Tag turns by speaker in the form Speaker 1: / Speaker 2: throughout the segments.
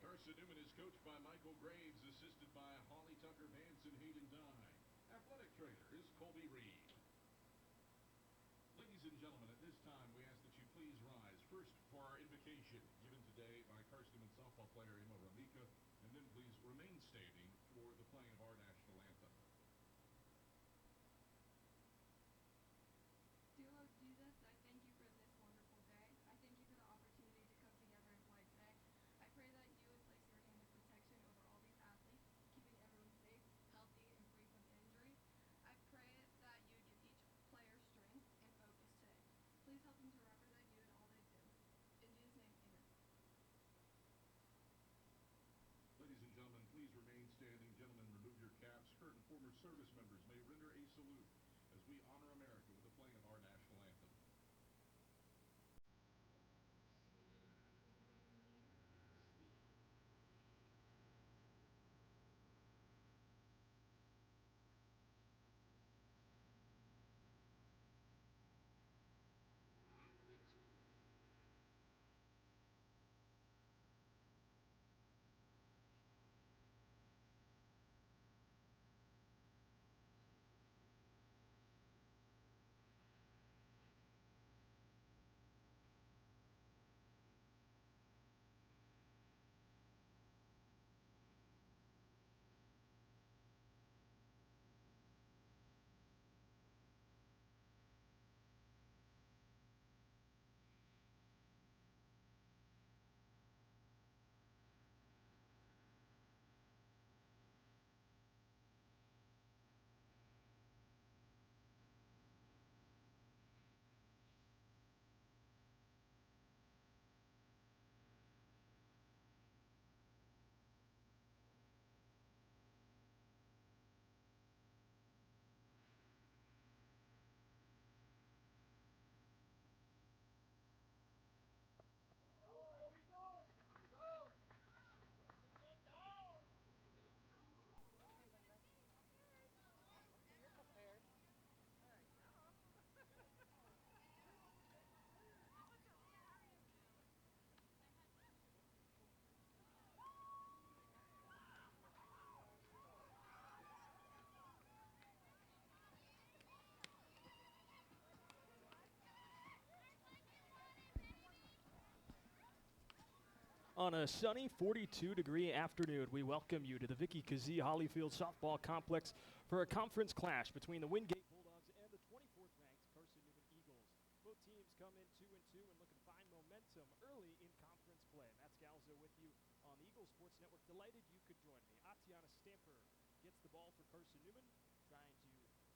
Speaker 1: Carson-Newman is coached by Michael Graves, assisted by Holly Tucker Vance and Hayden Dye. Athletic trainer is Colby Reed. Ladies and gentlemen, at this time, we ask that you please rise. First, for our invocation, given today by Carson-Newman softball player Emma Ramika, and then please remain standing for the playing of our national anthem.
Speaker 2: Dear Lord Jesus, I thank you for this wonderful day. I thank you for the opportunity to come together and play today. I pray that you would place your hand of protection over all these athletes, keeping everyone safe, healthy, and free from injury. I pray that you would give each player strength and focus today. Please help them to represent you in all they do. In Jesus' name, amen.
Speaker 1: Ladies and gentlemen, please remain standing. Gentlemen, remove your caps. Current and former service members may render a salute as we honor America with the playing of our national anthem.
Speaker 3: On a sunny 42-degree afternoon, we welcome you to the Vicky Kazee Hollyfield Softball Complex for a conference clash between the Wingate Bulldogs and the 24th-ranked Carson-Newman Eagles. Both teams come in 2-2 and looking to find momentum early in conference play. Matt Scalzo with you on the Eagle Sports Network. Delighted you could join me. Atiana Stamper gets the ball for Carson-Newman, trying to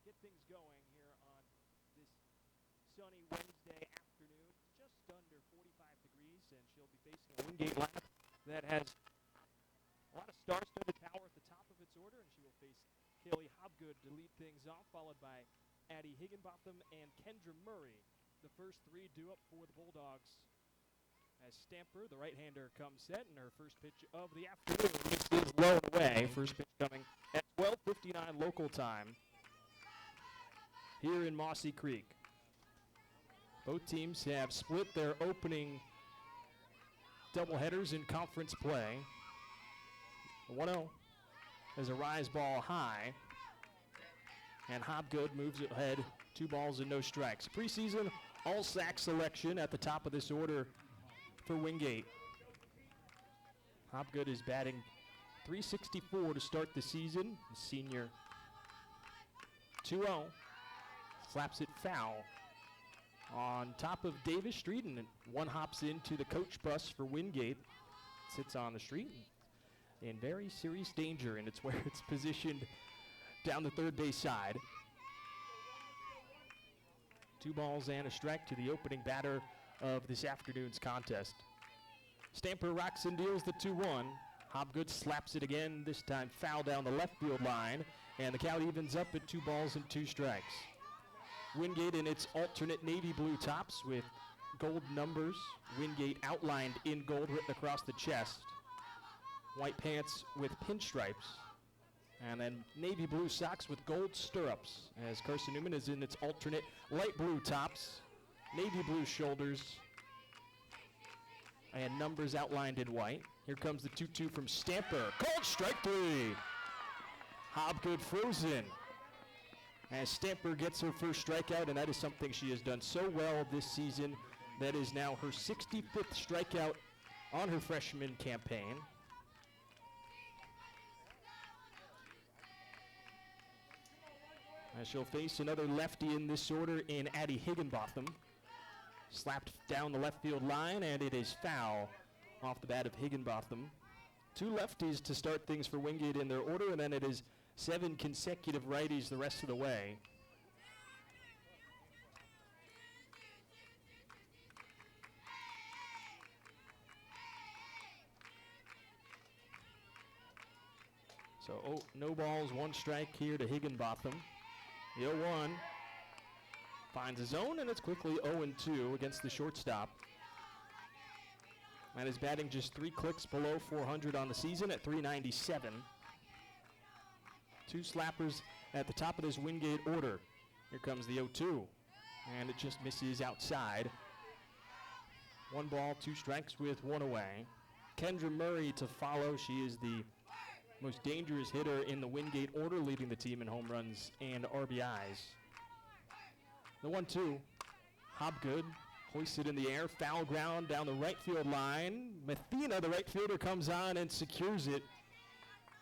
Speaker 3: get things going here on this sunny Wednesday afternoon. Just under 45 degrees, and she'll be facing a Wingate lineup that has a lot of star-studded power at the top of its order, and she will face Kaylee Hobgood to lead things off, followed by Addie Higginbotham and Kendra Murray. The first three due up for the Bulldogs as Stamper, the right-hander, comes set, and her first pitch of the afternoon. This is low and away. First pitch coming at 12:59 local time here in Mossy Creek. Both teams have split their opening doubleheaders in conference play. 1-0 as a rise ball high, and Hobgood moves ahead, 2 balls and no strikes. Preseason all-SAC selection at the top of this order for Wingate. Hobgood is batting .364 to start the season. The senior 2-0, slaps it foul on top of Davis Street, and one hops into the coach bus for Wingate. Sits on the street in very serious danger, and it's where it's positioned down the third base side. 2 balls and a strike to the opening batter of this afternoon's contest. Stamper rocks and deals the 2-1. Hobgood slaps it again, this time foul down the left field line, and the count evens up at 2 balls and 2 strikes. Wingate in its alternate navy blue tops with gold numbers. Wingate outlined in gold written across the chest. White pants with pinstripes. And then navy blue socks with gold stirrups, as Carson-Newman is in its alternate light blue tops, navy blue shoulders, and numbers outlined in white. Here comes the 2-2 from Stamper. Called strike 3. Hobgood frozen as Stamper gets her first strikeout, and that is something she has done so well this season. That is now her 65th strikeout on her freshman campaign. As she'll face another lefty in this order in Addie Higginbotham. Slapped down the left field line, and it is foul off the bat of Higginbotham. 2 lefties to start things for Wingate in their order, and then it is 7 consecutive righties the rest of the way. So no balls, 1 strike here to Higginbotham. The 0-1 finds a zone, and it's quickly 0-2 against the shortstop. And is batting just 3 clicks below 400 on the season at 397. 2 slappers at the top of this Wingate order. Here comes the 0-2, and it just misses outside. 1 ball, 2 strikes with 1 away. Kendra Murray to follow. She is the most dangerous hitter in the Wingate order, leading the team in home runs and RBIs. The 1-2, Hobgood hoisted in the air, foul ground down the right field line. Mathena, the right fielder, comes on and secures it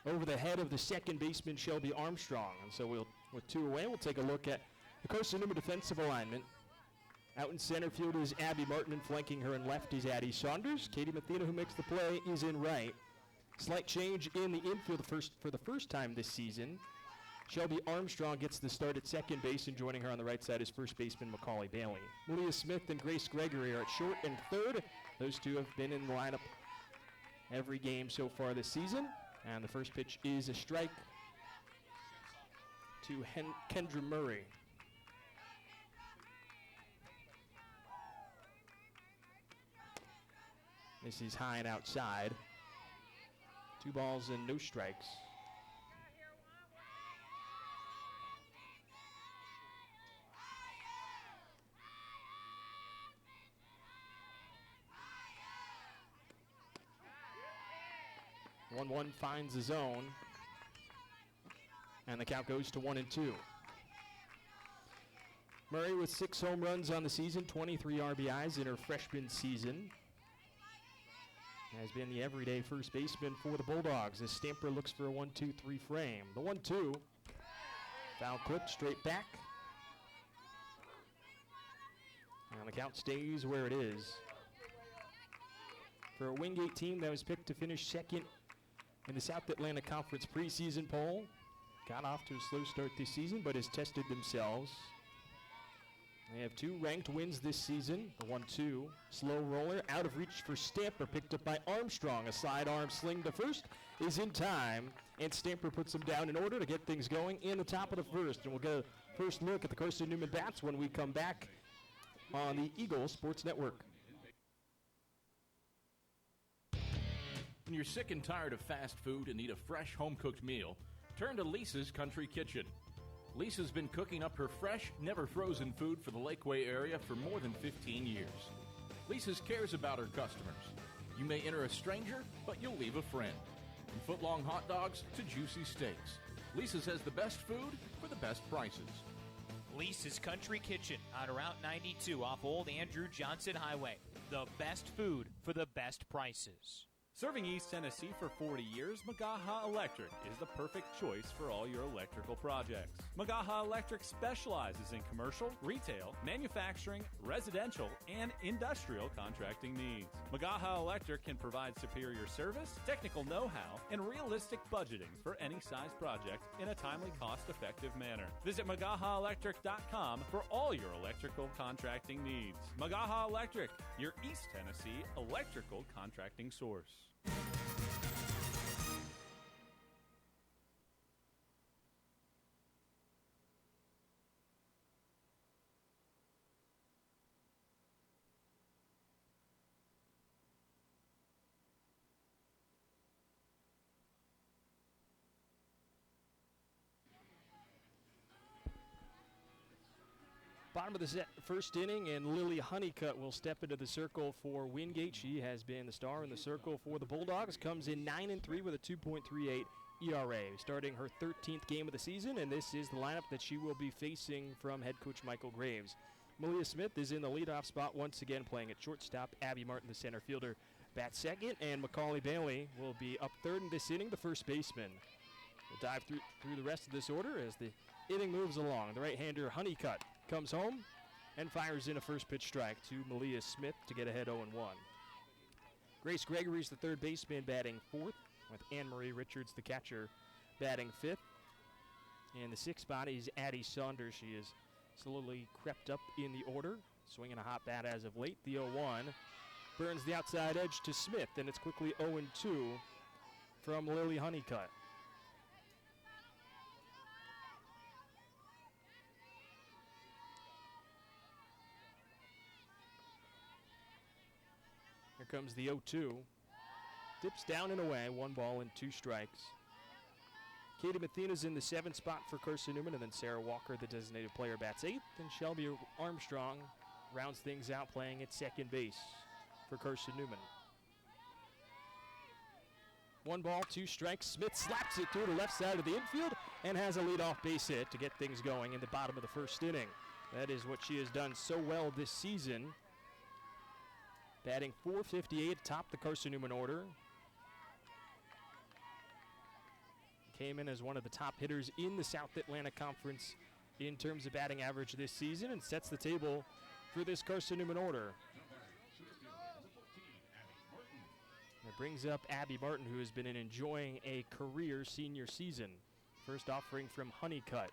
Speaker 3: over the head of the second baseman, Shelby Armstrong. And so with 2 away, we'll take a look at the Carson-Newman defensive alignment. Out in center field is Abby Martin, and flanking her in left is Addie Saunders. Katie Mathena, who makes the play, is in right. Slight change in the infield for the first time this season. Shelby Armstrong gets the start at second base, and joining her on the right side is first baseman Macaulay Bailey. Malia Smith and Grace Gregory are at short and third. Those 2 have been in the lineup every game so far this season. And the first pitch is a strike to Kendra Murray. This is high and outside. 2 balls and no strikes. One finds the zone, and the count goes to 1-2. Murray with 6 home runs on the season, 23 RBIs in her freshman season. Has been the everyday first baseman for the Bulldogs as Stamper looks for a 1-2-3 frame. The 1-2, foul clipped straight back. And the count stays where it is. For a Wingate team that was picked to finish second in the South Atlantic Conference preseason poll. Got off to a slow start this season, but has tested themselves. They have 2 ranked wins this season. The 1-2, slow roller, out of reach for Stamper, picked up by Armstrong. A sidearm sling to first is in time, and Stamper puts them down in order to get things going in the top of the first. And we'll get a first look at the Carson-Newman bats when we come back on the Eagle Sports Network.
Speaker 4: When you're sick and tired of fast food and need a fresh home-cooked meal, turn to Lisa's Country Kitchen. Lisa's been cooking up her fresh, never-frozen food for the Lakeway area for more than 15 years. Lisa's cares about her customers. You may enter a stranger, but you'll leave a friend. From foot-long hot dogs to juicy steaks, Lisa's has the best food for the best prices.
Speaker 5: Lisa's Country Kitchen on Route 92 off Old Andrew Johnson Highway. The best food for the best prices.
Speaker 6: Serving East Tennessee for 40 years, Magaha Electric is the perfect choice for all your electrical projects. Magaha Electric specializes in commercial, retail, manufacturing, residential, and industrial contracting needs. Magaha Electric can provide superior service, technical know-how, and realistic budgeting for any size project in a timely, cost-effective manner. Visit MagahaElectric.com for all your electrical contracting needs. Magaha Electric, your East Tennessee electrical contracting source.
Speaker 3: Bottom of the first inning, and Lily Honeycutt will step into the circle for Wingate. She has been the star in the circle for the Bulldogs. Comes in 9-3 with a 2.38 ERA. Starting her 13th game of the season, and this is the lineup that she will be facing from head coach Michael Graves. Malia Smith is in the leadoff spot once again, playing at shortstop. Abby Martin, the center fielder, bats second, and Macaulay Bailey will be up third in this inning, the first baseman. We'll dive through the rest of this order as the inning moves along. The right-hander Honeycutt comes home and fires in a first pitch strike to Malia Smith to get ahead 0-1. Grace Gregory's the third baseman, batting fourth, with Anne-Marie Richards, the catcher, batting fifth. In the sixth spot is Addie Saunders. She is slowly crept up in the order, swinging a hot bat as of late. The 0-1 burns the outside edge to Smith, and it's quickly 0-2 from Lily Honeycutt. Here comes the 0-2. Dips down and away, 1 ball and 2 strikes. Katie Mathena's in the 7th spot for Carson-Newman, and then Sarah Walker, the designated player, bats 8th, and Shelby Armstrong rounds things out, playing at second base for Carson-Newman. 1 ball, 2 strikes. Smith slaps it through the left side of the infield and has a leadoff base hit to get things going in the bottom of the first inning. That is what she has done so well this season. Batting .458 atop the Carson-Newman order. Came in as one of the top hitters in the South Atlantic Conference in terms of batting average this season, and sets the table for this Carson-Newman order. It brings up Abby Martin, who has been enjoying a career senior season. First offering from Honeycutt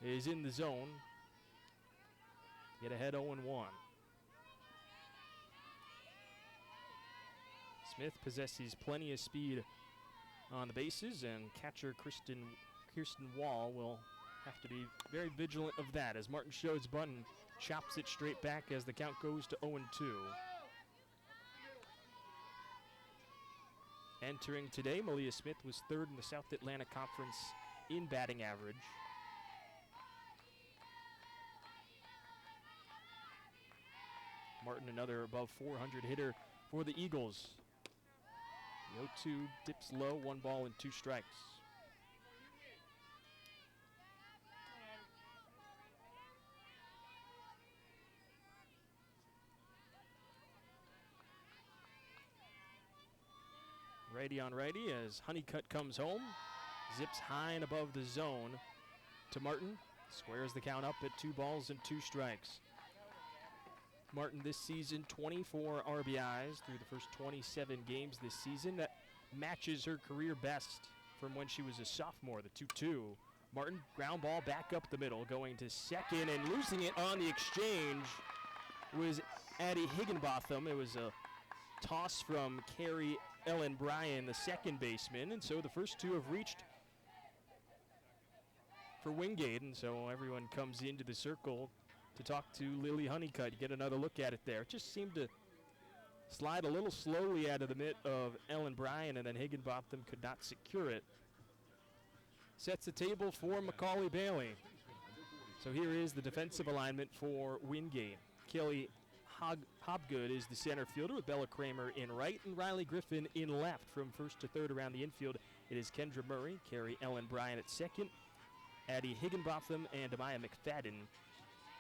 Speaker 3: is in the zone. Get ahead 0-1. Smith possesses plenty of speed on the bases, and catcher Kirsten Wall will have to be very vigilant of that as Martin shows bunt and chops it straight back as the count goes to 0-2. Entering today, Malia Smith was third in the South Atlantic Conference in batting average. Martin, another above 400 hitter for the Eagles. The 0-2 dips low, 1 ball and 2 strikes. Righty on righty as Honeycutt comes home. Zips high and above the zone to Martin. Squares the count up at 2 balls and 2 strikes. Martin this season, 24 RBIs through the first 27 games this season. That matches her career best from when she was a sophomore, the 2-2. Martin, ground ball back up the middle, going to second, and losing it on the exchange was Addie Higginbotham. It was a toss from Carrie Ellen Bryan, the second baseman, and so the first 2 have reached for Wingate, and so everyone comes into the circle to talk to Lily Honeycutt. Get another look at it there. It just seemed to slide a little slowly out of the mitt of Ellen Bryan, and then Higginbotham could not secure it. Sets the table for Macaulay Bailey. So here is the defensive alignment for Wingate. Kelly Hobgood is the center fielder with Bella Kramer in right and Riley Griffin in left. From first to third around the infield, it is Kendra Murray, Carrie Ellen Bryan at second, Addie Higginbotham, and Amaya McFadden.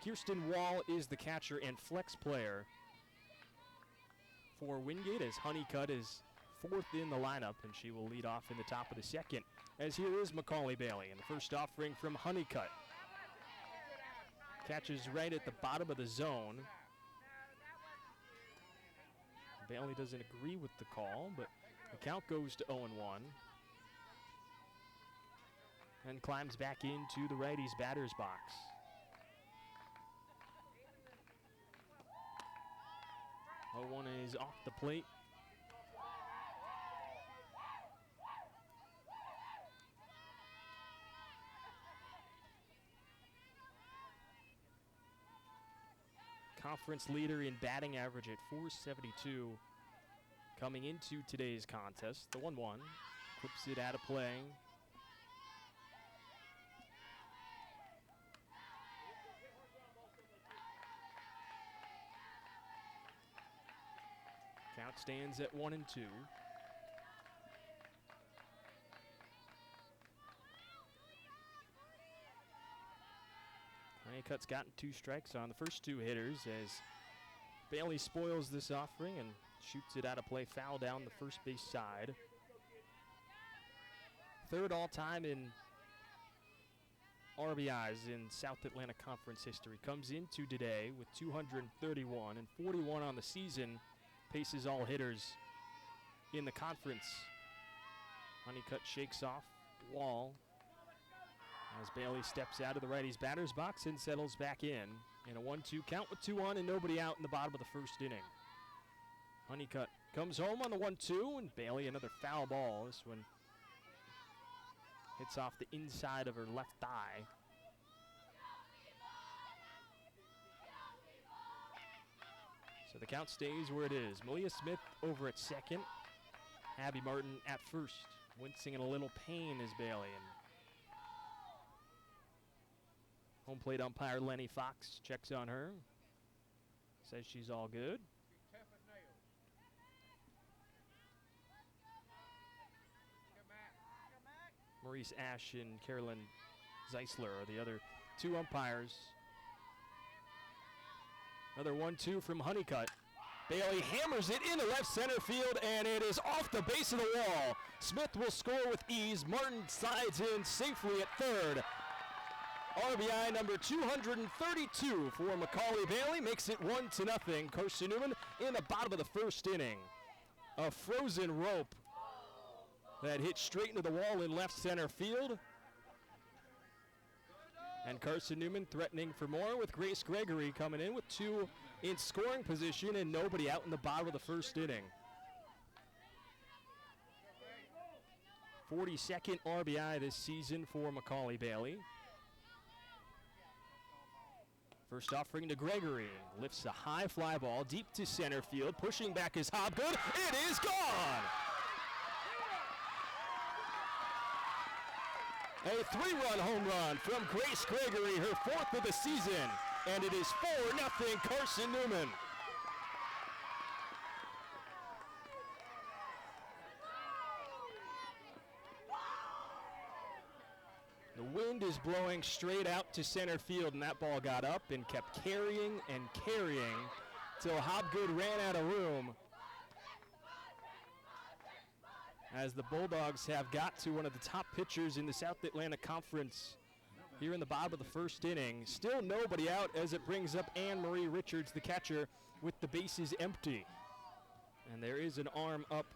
Speaker 3: Kirsten Wall is the catcher and flex player for Wingate, as Honeycutt is fourth in the lineup, and she will lead off in the top of the second. As here is Macaulay Bailey, and the first offering from Honeycutt. Catches right at the bottom of the zone. Bailey doesn't agree with the call, but the count goes to 0-1. And climbs back into the righty's batter's box. One is off the plate. Conference leader in batting average at .472 coming into today's contest. The 1-1 clips it out of play. Count stands at 1-2. Honeycutt's gotten 2 strikes on the first 2 hitters as Bailey spoils this offering and shoots it out of play, foul down the first base side. Third all-time in RBIs in South Atlantic Conference history. Comes into today with 231 and 41 on the season. Paces all hitters in the conference. Honeycutt shakes off Wall as Bailey steps out of the righty's batter's box and settles back in a 1-2 count with 2 on and nobody out in the bottom of the first inning. Honeycutt comes home on the 1-2, and Bailey another foul ball. This one hits off the inside of her left thigh. So the count stays where it is. Malia Smith over at second. Abby Martin at first. Wincing in a little pain is Bailey. And home plate umpire Lenny Fox checks on her. Says she's all good. Maurice Ash and Carolyn Zeisler are the other 2 umpires. Another 1-2 from Honeycutt. Bailey hammers it into left center field, and it is off the base of the wall. Smith will score with ease. Martin slides in safely at third. RBI number 232 for Macaulay Bailey makes it 1-0. Carson-Newman in the bottom of the first inning. A frozen rope that hit straight into the wall in left center field. And Carson-Newman threatening for more with Grace Gregory coming in with 2 in scoring position and nobody out in the bottom of the first inning. 42nd RBI this season for Macaulay Bailey. First offering to Gregory. Lifts a high fly ball deep to center field. Pushing back is Hobgood. It is gone! A 3-run home run from Grace Gregory, her 4th of the season. And it is 4-0 Carson-Newman. The wind is blowing straight out to center field, and that ball got up and kept carrying and carrying till Hobgood ran out of room. As the Bulldogs have got to one of the top pitchers in the South Atlantic Conference here in the bottom of the first inning. Still nobody out as it brings up Anne-Marie Richards, the catcher, with the bases empty. And there is an arm up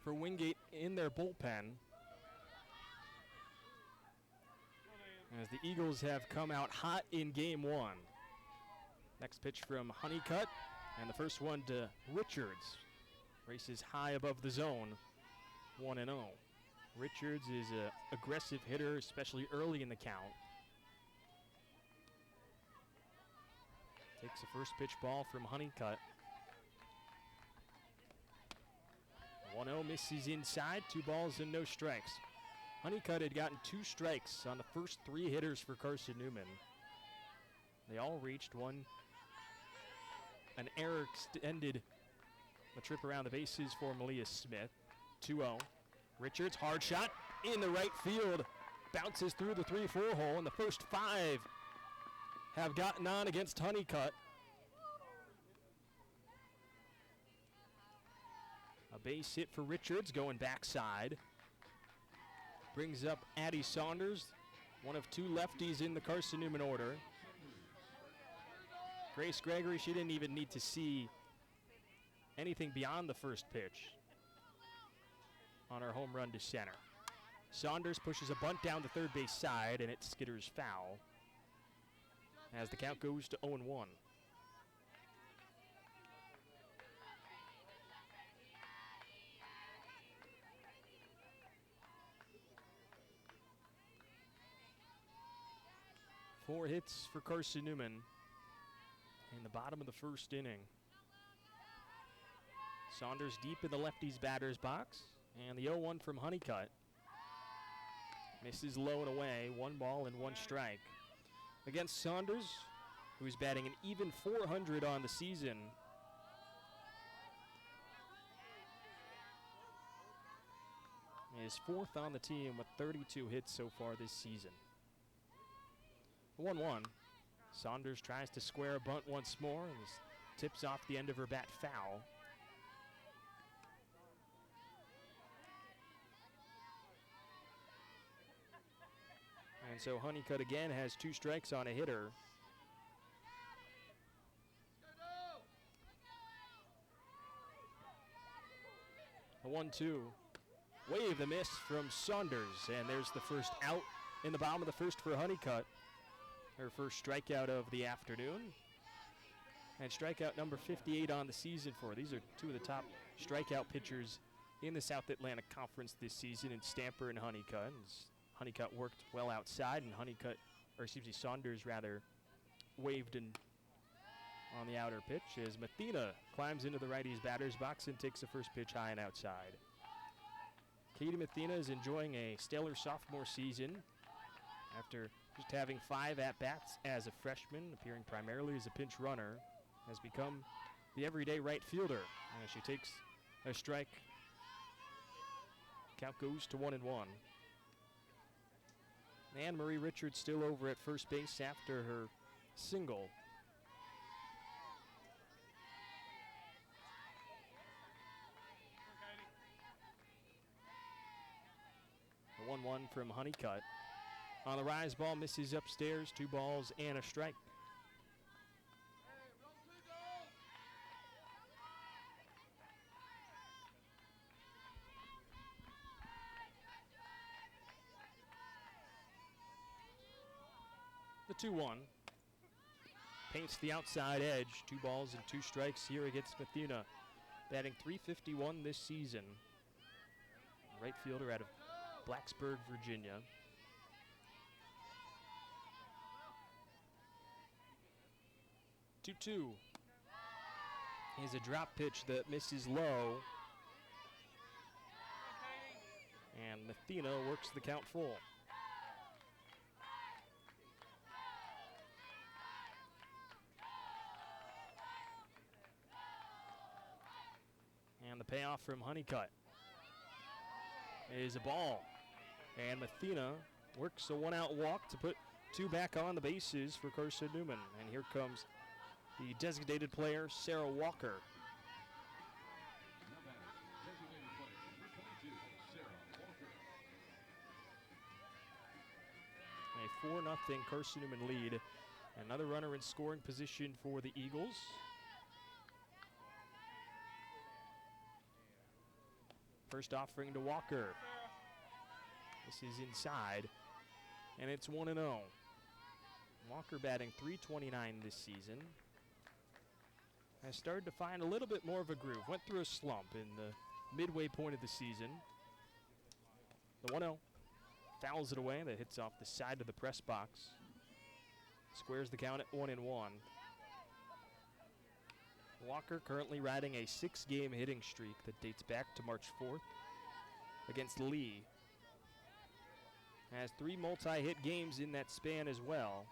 Speaker 3: for Wingate in their bullpen, as the Eagles have come out hot in game 1. Next pitch from Honeycutt, and the first one to Richards. Races high above the zone, 1-0. Richards is an aggressive hitter, especially early in the count. Takes the first pitch ball from Honeycutt. 1-0 misses inside, 2 balls and no strikes. Honeycutt had gotten 2 strikes on the first 3 hitters for Carson-Newman. They all reached an error extended the trip around the bases for Malia Smith. 2-0. Richards, hard shot in the right field. Bounces through the 3-4 hole, and the first 5 have gotten on against Honeycutt. base hit for Richards going backside. Brings up Addie Saunders, one of two lefties in the Carson-Newman order. Grace Gregory, she didn't even need to see anything beyond the first pitch on her home run to center. Saunders pushes a bunt down the third base side, and it skitters foul as the count goes to 0-1. Four hits for Carson-Newman in the bottom of the first inning. Saunders deep in the lefty's batter's box, and the 0-1 from Honeycutt. Misses low and away, 1 ball and 1 strike. Against Saunders, who's batting an even .400 on the season. Is 4th on the team with 32 hits so far this season. 1-1. Saunders tries to square a bunt once more and tips off the end of her bat foul. And so Honeycutt again has 2 strikes on a hitter. A 1-2. Wave the miss from Saunders, and there's the first out in the bottom of the first for Honeycutt. Her first strikeout of the afternoon. And strikeout number 58 on the season for her. These are 2 of the top strikeout pitchers in the South Atlantic Conference this season in Stamper and Honeycutt. Honeycutt worked well outside, and Saunders rather waved on the outer pitch as Mathena climbs into the righty's batter's box and takes the first pitch high and outside. Katie Mathena is enjoying a stellar sophomore season after just having 5 at-bats as a freshman, appearing primarily as a pinch runner, has become the everyday right fielder. As she takes a strike, count goes to 1-1. Anne-Marie Richards still over at first base after her single. The 1-1 from Honeycutt. On the rise, ball misses upstairs, 2 balls and a strike. The 2-1 paints the outside edge, 2 balls and 2 strikes here against Mathena, batting .351 this season. Right fielder out of Blacksburg, Virginia. 2-2 is a drop pitch that misses low, and Mathena works the count full. And the payoff from Honeycutt is a ball. And Mathena works a 1-out walk to put 2 back on the bases for Carson-Newman. And here comes the designated player, Sarah Walker. A 4-0 Carson-Newman lead. Another runner in scoring position for the Eagles. First offering to Walker. This is inside, and it's 1-0. Walker batting .329 this season. Has started to find a little bit more of a groove. Went through a slump in the midway point of the season. The 1-0 fouls it away. That hits off the side of the press box. Squares the count at 1-1. Walker currently riding a 6-game hitting streak that dates back to March 4th against Lee. Has 3 multi-hit games in that span as well.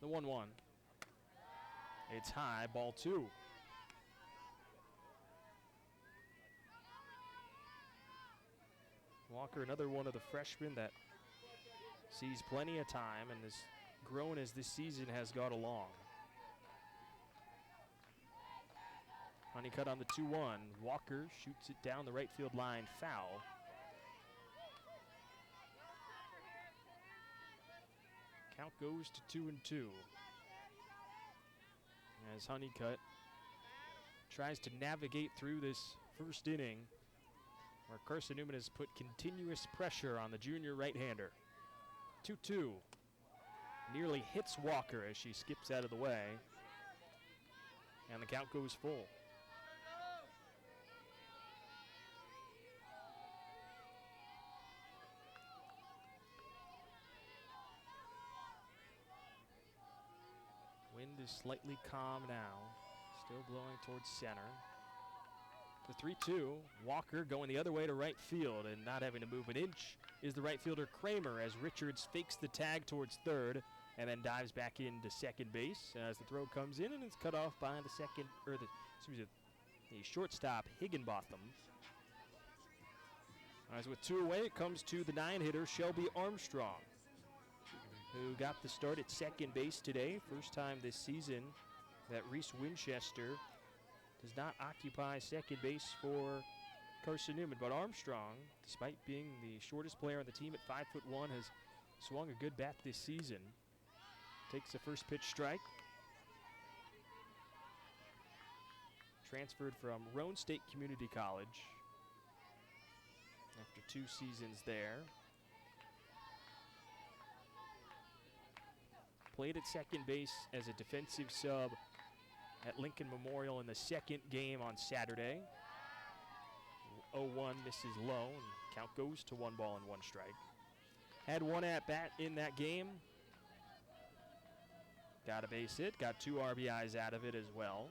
Speaker 3: The 1-1. It's high, ball 2. Walker, another one of the freshmen that sees plenty of time and has grown as this season has gone along. Honeycutt on the 2-1. Walker shoots it down the right field line, foul. Count goes to 2-2. As Honeycutt tries to navigate through this first inning, where Carson-Newman has put continuous pressure on the junior right-hander. 2-2. Nearly hits Walker as she skips out of the way. And the count goes full. Wind is slightly calm now. Still blowing towards center. The 3-2, Walker going the other way to right field and not having to move an inch is the right fielder Kramer as Richards fakes the tag towards third and then dives back into second base as the throw comes in and it's cut off by the shortstop Higginbotham. As with 2 away, it comes to the 9-hitter Shelby Armstrong, who got the start at second base today. First time this season that Reese Winchester does not occupy second base for Carson-Newman. But Armstrong, despite being the shortest player on the team at 5'1", has swung a good bat this season. Takes the first pitch strike. Transferred from Roane State Community College after 2 seasons there. Played at second base as a defensive sub at Lincoln Memorial in the second game on Saturday. 0-1 misses low, and count goes to 1 ball and 1 strike. Had 1 at-bat in that game. Got a base hit, got 2 RBIs out of it as well.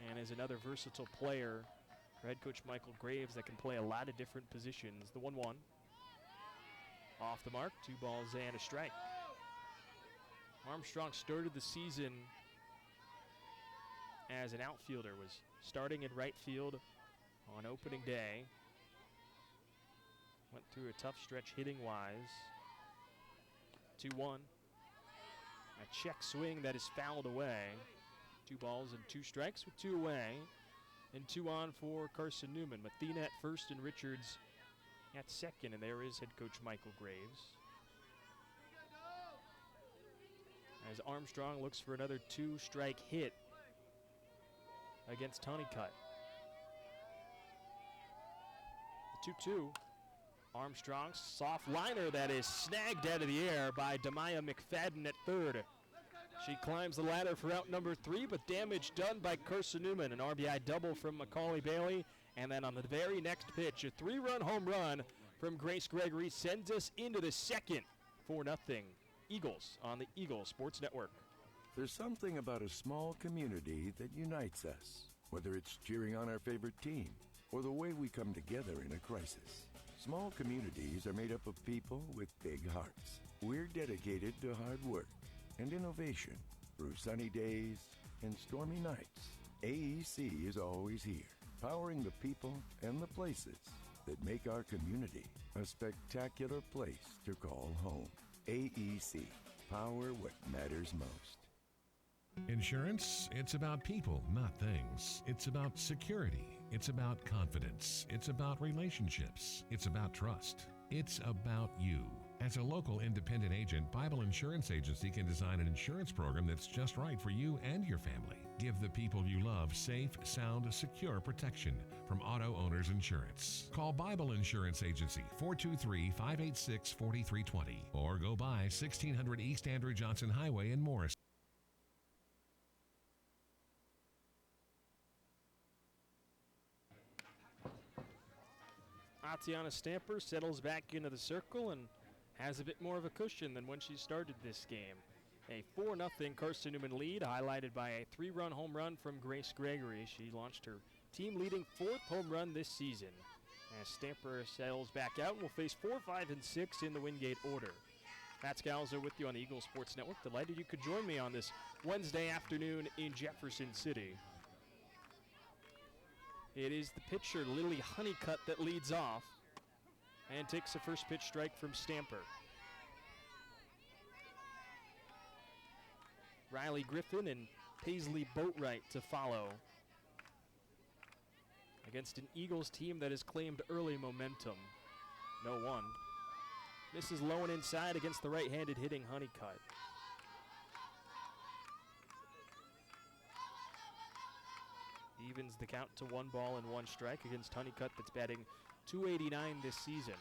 Speaker 3: And is another versatile player for head coach Michael Graves that can play a lot of different positions. The 1-1. Off the mark, 2 balls and a strike. Armstrong started the season as an outfielder, was starting in right field on opening day. Went through a tough stretch hitting-wise. 2-1. A check swing that is fouled away. 2 balls and 2 strikes with 2 away. And 2 on for Carson-Newman. Mathena at first and Richards at second, and there is head coach Michael Graves. As Armstrong looks for another 2-strike hit against Honeycutt. The 2-2. Armstrong, soft liner that is snagged out of the air by Demaya McFadden at third. She climbs the ladder for out number 3, but damage done by Carson-Newman. An RBI double from Macaulay Bailey. And then on the very next pitch, a 3-run home run from Grace Gregory sends us into the second 4-0 Eagles on the Eagle Sports Network.
Speaker 7: There's something about a small community that unites us, whether it's cheering on our favorite team or the way we come together in a crisis. Small communities are made up of people with big hearts. We're dedicated to hard work and innovation through sunny days and stormy nights. AEC is always here, powering the people and the places that make our community a spectacular place to call home. AEC, power what matters most.
Speaker 8: Insurance, it's about people, not things. It's about security. It's about confidence. It's about relationships. It's about trust. It's about you. As a local independent agent, Bible Insurance Agency can design an insurance program that's just right for you and your family. Give the people you love safe, sound, secure protection from Auto Owners Insurance. Call Bible Insurance Agency 423-586-4320 or go by 1600 East Andrew Johnson Highway in Morris.
Speaker 3: Tatiana Stamper settles back into the circle and has a bit more of a cushion than when she started this game. A 4-0 Carson-Newman lead, highlighted by a 3-run home run from Grace Gregory. She launched her team-leading 4th home run this season. As Stamper settles back out and will face 4, 5, and 6 in the Wingate order. Pat Scalzo with you on the Eagle Sports Network. Delighted you could join me on this Wednesday afternoon in Jefferson City. It is the pitcher, Lily Honeycutt, that leads off and takes the first pitch strike from Stamper. Riley Griffin and Paisley Boatwright to follow against an Eagles team that has claimed early momentum. No one. Misses low and inside against the right-handed hitting Honeycutt. Evens the count to 1 ball and 1 strike against Honeycutt that's batting .289 this season.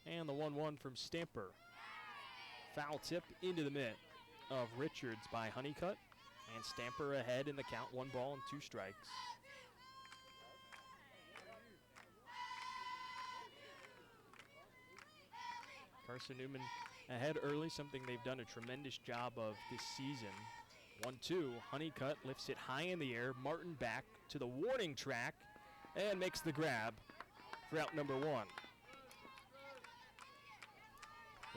Speaker 3: And the 1-1 from Stamper. Foul tip into the mitt of Richards by Honeycutt. And Stamper ahead in the count, 1 ball and 2 strikes. Carson-Newman ahead early, something they've done a tremendous job of this season. 1-2, Honeycutt lifts it high in the air. Martin back to the warning track and makes the grab for out number 1.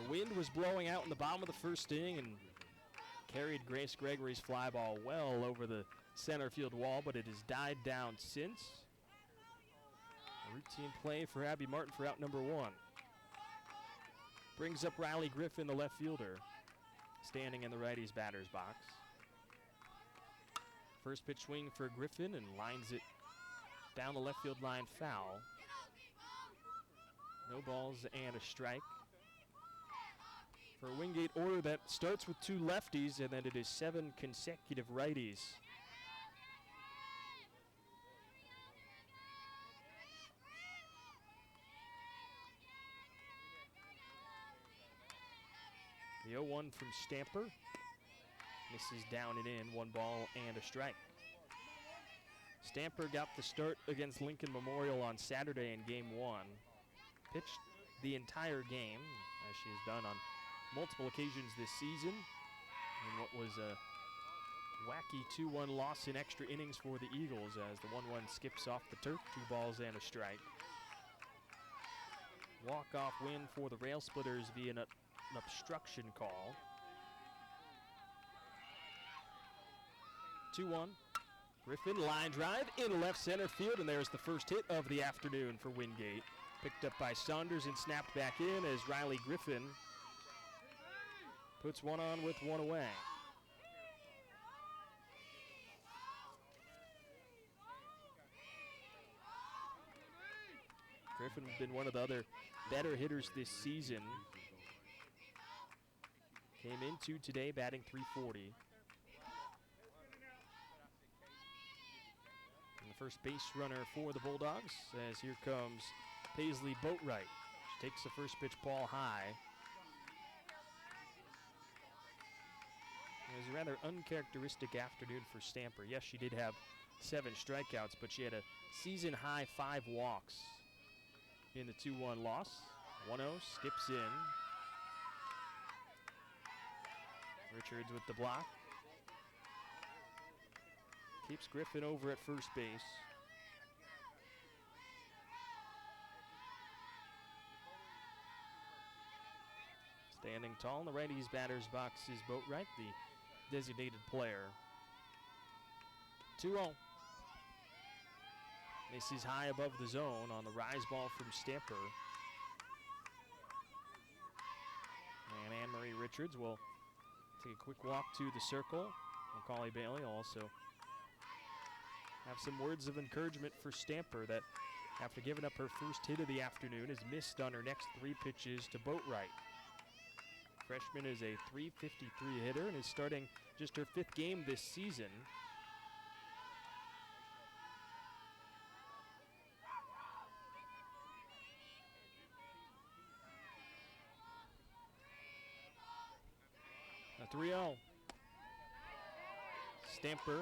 Speaker 3: The wind was blowing out in the bottom of the first inning and carried Grace Gregory's fly ball well over the center field wall, but it has died down since. A routine play for Abby Martin for out number 1. Brings up Riley Griffin, the left fielder, standing in the righty's batter's box. First pitch swing for Griffin and lines it down the left field line foul. No balls and a strike. For a Wingate order that starts with 2 lefties and then it is 7 consecutive righties. The 0-1 from Stamper. Misses down and in, 1 ball and a strike. Stamper got the start against Lincoln Memorial on Saturday in game 1. Pitched the entire game, as she has done on multiple occasions this season, in what was a wacky 2-1 loss in extra innings for the Eagles as the 1-1 skips off the turf, 2 balls and a strike. Walk-off win for the Rail Splitters via an obstruction call. 2-1. Griffin line drive in left center field, and there's the first hit of the afternoon for Wingate. Picked up by Saunders and snapped back in as Riley Griffin puts 1 on with 1 away. Griffin has been one of the other better hitters this season. Came into today batting .340. And the first base runner for the Bulldogs, as here comes Paisley Boatwright. She takes the first pitch ball high. It was a rather uncharacteristic afternoon for Stamper. Yes, she did have 7 strikeouts, but she had a season-high 5 walks in the 2-1 loss. 1-0 skips in. Richards with the block. Keeps Griffin over at first base. Standing tall in the righty's batter's box is Boatwright, the designated player. 2-0. Misses high above the zone on the rise ball from Stamper. And Anne-Marie Richards will take a quick walk to the circle. Macaulay Bailey will also have some words of encouragement for Stamper that after giving up her first hit of the afternoon has missed on her next 3 pitches to Boatwright. Freshman is a .353 hitter and is starting just her 5th game this season. A 3-0. Stamper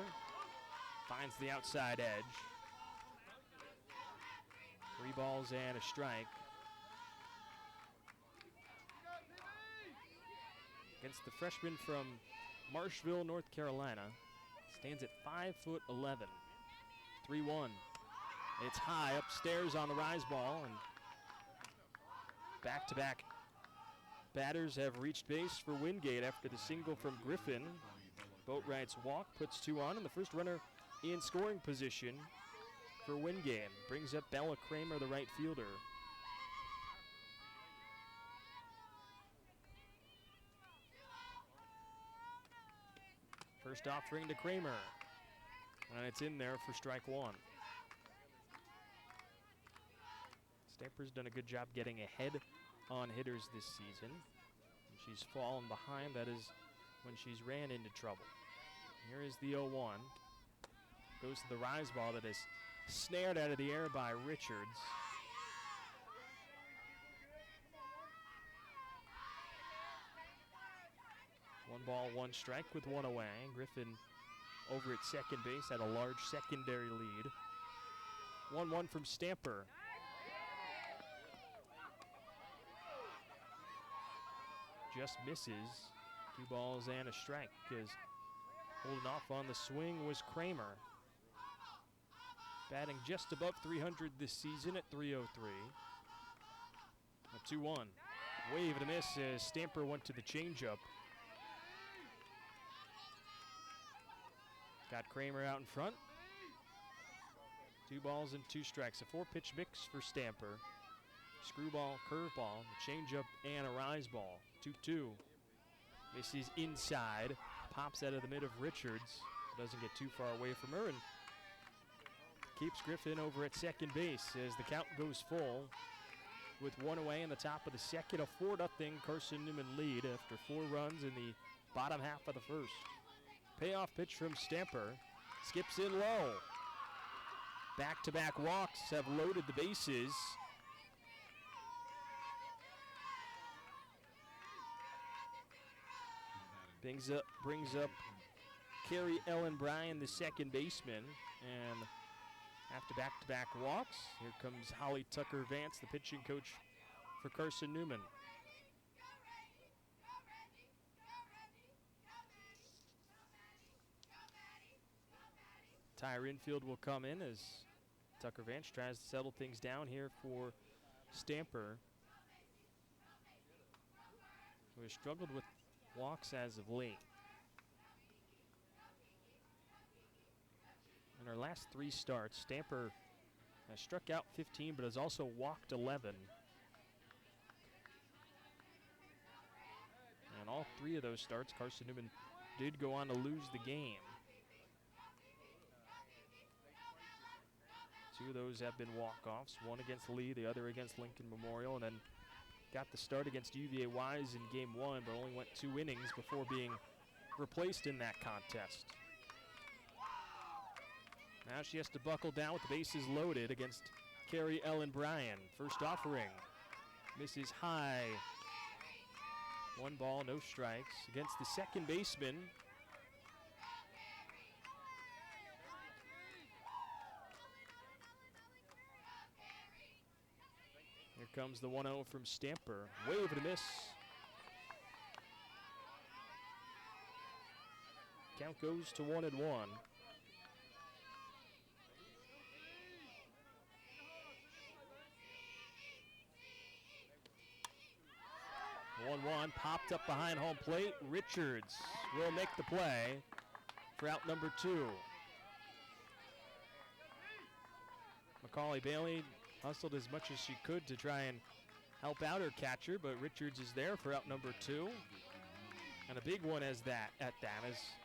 Speaker 3: finds the outside edge. 3 balls and a strike. Against the freshman from Marshville, North Carolina. Stands at 5'11". 3-1. It's high upstairs on the rise ball, and back-to-back batters have reached base for Wingate after the single from Griffin. Boatwright's walk puts 2 on, and the first runner in scoring position for Wingate. Brings up Bella Kramer, the right fielder. First offering to Kramer. And it's in there for strike one. Stamper's done a good job getting ahead on hitters this season. When she's fallen behind, that is when she's ran into trouble. Here is the 0-1. Goes to the rise ball that is snared out of the air by Richards. One ball, one strike with one away. Griffin over at second base had a large secondary lead. 1-1 from Stamper. Just misses. 2 balls and a strike, because holding off on the swing was Kramer. Batting just above 300 this season at 303. A 2-1. Wave and a miss as Stamper went to the changeup. Got Kramer out in front. 2 balls and 2 strikes. A 4-pitch mix for Stamper. Screwball, curveball, changeup, and a rise ball. 2-2. Misses inside. Pops out of the mid of Richards. Doesn't get too far away from her and keeps Griffin over at second base as the count goes full. With 1 away in the top of the second, a 4-0 Carson-Newman lead after 4 runs in the bottom half of the first. Payoff pitch from Stamper. Skips in low. Back-to-back walks have loaded the bases. Brings up Carrie Ellen Bryan, the second baseman. And after back-to-back walks, here comes Holly Tucker-Vance, the pitching coach for Carson-Newman. Tyre infield will come in as Tucker-Vance tries to settle things down here for Stamper, who has struggled with walks as of late. In her last 3 starts, Stamper has struck out 15 but has also walked 11. And all 3 of those starts, Carson-Newman did go on to lose the game. 2 of those have been walk-offs, one against Lee, the other against Lincoln Memorial, and then got the start against UVA Wise in game 1, but only went 2 innings before being replaced in that contest. Now she has to buckle down with the bases loaded against Carrie Ellen Bryan. First offering, misses high. 1 ball, no strikes against the second baseman. Here comes the 1-0 from Stamper. Wave and a miss. Count goes to 1-1. 1-1, popped up behind home plate. Richards will make the play for out number 2. Macaulay Bailey hustled as much as she could to try and help out her catcher, but Richards is there for out number 2. And a big one as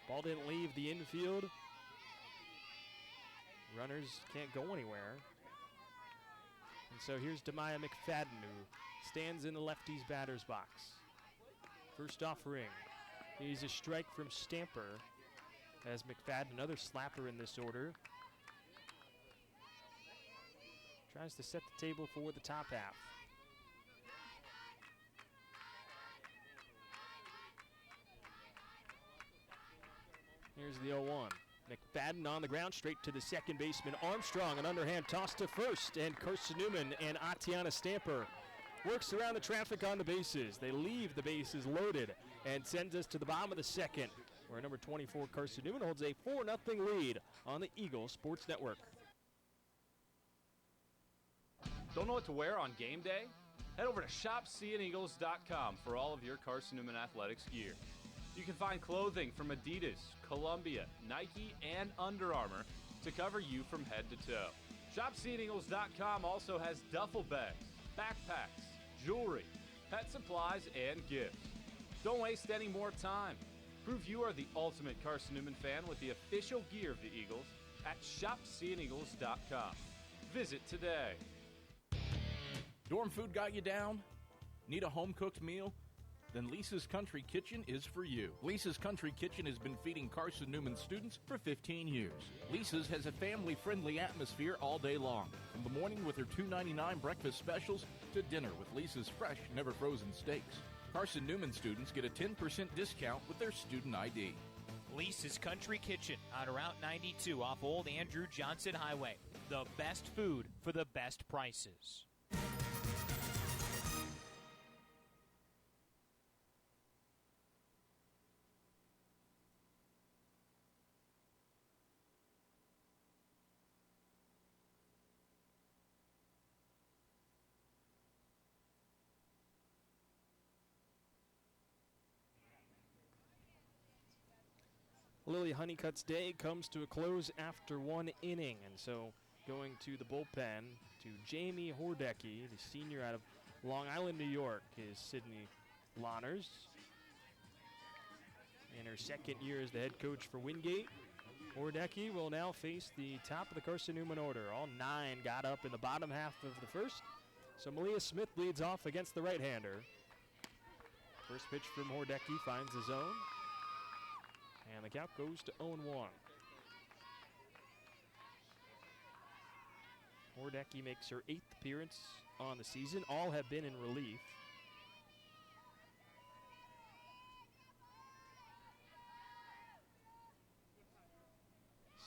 Speaker 3: ball didn't leave the infield. Runners can't go anywhere. And so here's Demaya McFadden, who stands in the lefty's batter's box. First offering is a strike from Stamper as McFadden, another slapper in this order, tries to set the table for the top half. Here's the 0-1. McFadden on the ground, straight to the second baseman. Armstrong, an underhand toss to first, and Carson-Newman and Atiana Stamper works around the traffic on the bases. They leave the bases loaded and sends us to the bottom of the second, where number 24 Carson-Newman holds a 4-0 lead on the Eagle Sports Network.
Speaker 6: Don't know what to wear on game day? Head over to shopseeandeagles.com for all of your Carson-Newman athletics gear. You can find clothing from Adidas, Columbia, Nike, and Under Armour to cover you from head to toe. ShopSeeAndEagles.com also has duffel bags, backpacks, jewelry, pet supplies, and gifts. Don't waste any more time. Prove you are the ultimate Carson-Newman fan with the official gear of the Eagles at shopseeandeagles.com. Visit today.
Speaker 4: Dorm food got you down? Need a home-cooked meal? Then Lisa's Country Kitchen is for you. Lisa's Country Kitchen has been feeding Carson-Newman students for 15 years. Lisa's has a family-friendly atmosphere all day long, from the morning with her $2.99 breakfast specials to dinner with Lisa's fresh, never-frozen steaks. Carson-Newman students get a 10% discount with their student ID.
Speaker 5: Lisa's Country Kitchen on Route 92 off Old Andrew Johnson Highway. The best food for the best prices.
Speaker 3: Lily Honeycutt's day comes to a close after one inning, and so going to the bullpen to Jamie Hordecki, the senior out of Long Island, New York, is Sydney Lahners. In her second year as the head coach for Wingate, Hordecki will now face the top of the Carson-Newman order. All 9 got up in the bottom half of the first, so Malia Smith leads off against the right-hander. First pitch from Hordecki finds the zone. And the count goes to 0-1. Hordecki makes her 8th appearance on the season. All have been in relief.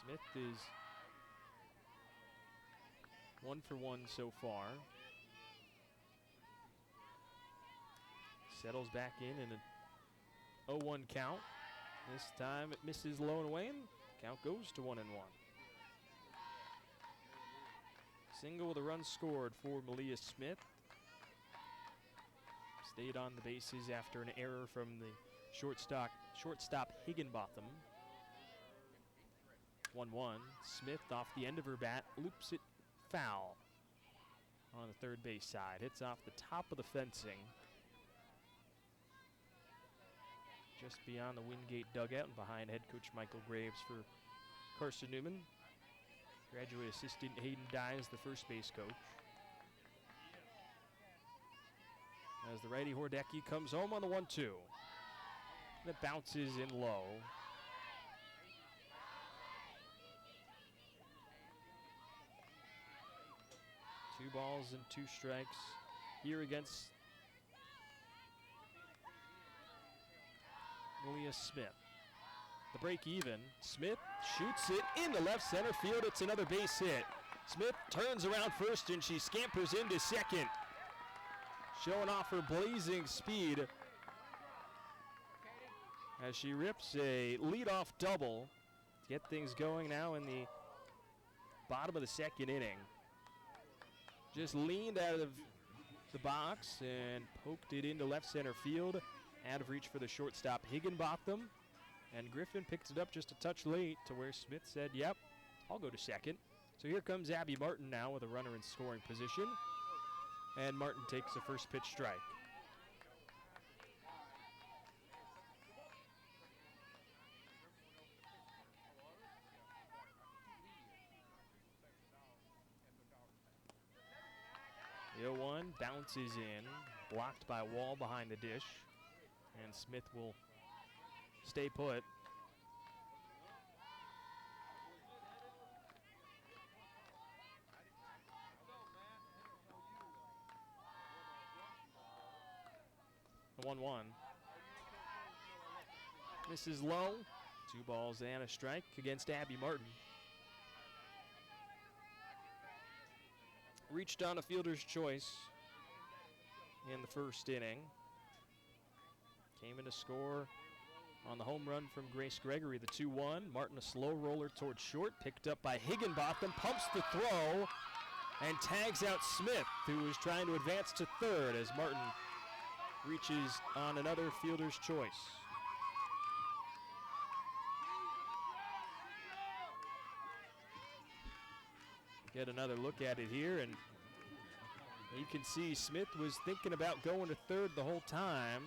Speaker 3: Smith is 1 for 1 so far. Settles back in an 0-1 count. This time it misses low and away, and count goes to 1-1. Single with a run scored for Malia Smith. Stayed on the bases after an error from the shortstop Higginbotham. 1-1. Smith off the end of her bat, loops it foul on the third base side. Hits off the top of the fencing. Just beyond the Wingate dugout and behind head coach Michael Graves for Carson-Newman. Graduate assistant Hayden Dye is the first base coach. As the righty Hordecki comes home on the 1-2. And it bounces in low. Two balls and 2 strikes here against Malia Smith. The break even. Smith shoots it into left center field. It's another base hit. Smith turns around first and she scampers into second, showing off her blazing speed as she rips a leadoff double to get things going now in the bottom of the second inning. Just leaned out of the box and poked it into left center field. Out of reach for the shortstop Higginbotham. And Griffin picked it up just a touch late to where Smith said, yep, I'll go to second. So here comes Abby Martin now with a runner in scoring position. And Martin takes a first pitch strike. The 0-1 bounces in, blocked by Wall behind the dish. And Smith will stay put. The 1-1. This is low. 2 balls and a strike against Abby Martin. Reached on a fielder's choice in the first inning. Came in to score on the home run from Grace Gregory, the 2-1. Martin a slow roller towards short, picked up by Higginbotham, pumps the throw, and tags out Smith, who is trying to advance to third as Martin reaches on another fielder's choice. Get another look at it here, and you can see Smith was thinking about going to third the whole time.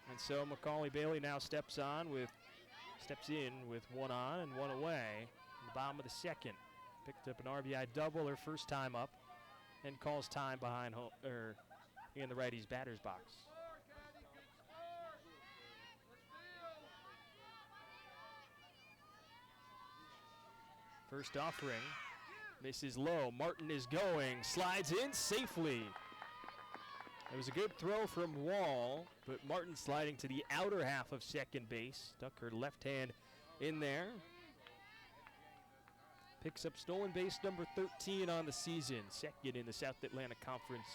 Speaker 3: And so Macaulay Bailey now steps in with one on and one away in the bottom of the second. Picked up an RBI double her first time up and calls time behind in the righty's batter's box. First offering, misses low. Martin is going, slides in safely. It was a good throw from Wall, but Martin sliding to the outer half of second base. Stuck her left hand in there. Picks up stolen base number 13 on the season. Second in the South Atlantic Conference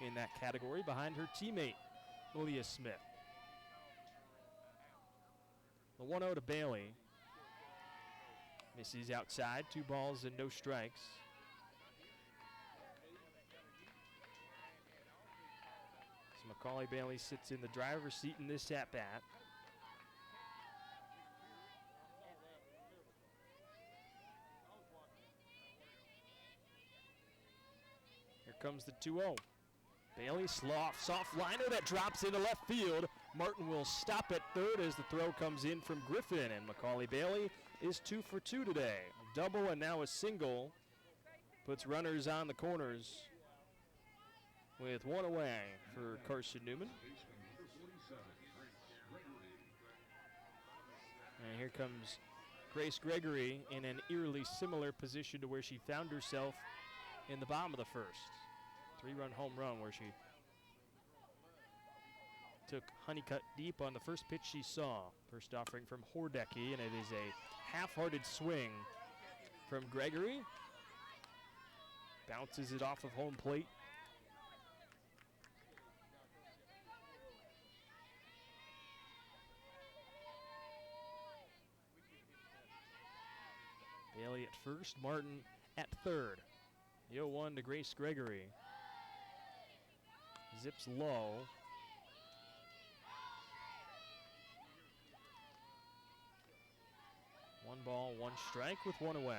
Speaker 3: in that category behind her teammate, Malia Smith. The 1-0 to Bailey. Misses outside, 2 balls and no strikes. So Macaulay Bailey sits in the driver's seat in this at-bat. Here comes the 2-0. Bailey soft liner that drops into left field. Martin will stop at third as the throw comes in from Griffin, and Macaulay Bailey is 2 for 2 today. A double and now a single puts runners on the corners with one away for Carson-Newman. And here comes Grace Gregory in an eerily similar position to where she found herself in the bottom of the first. 3-run home run where she took Honeycutt deep on the first pitch she saw. First offering from Hordecki, and it is a half-hearted swing from Gregory. Bounces it off of home plate. Bailey at first, Martin at third. The 0-1 to Grace Gregory. Zips low. One ball, one strike with one away.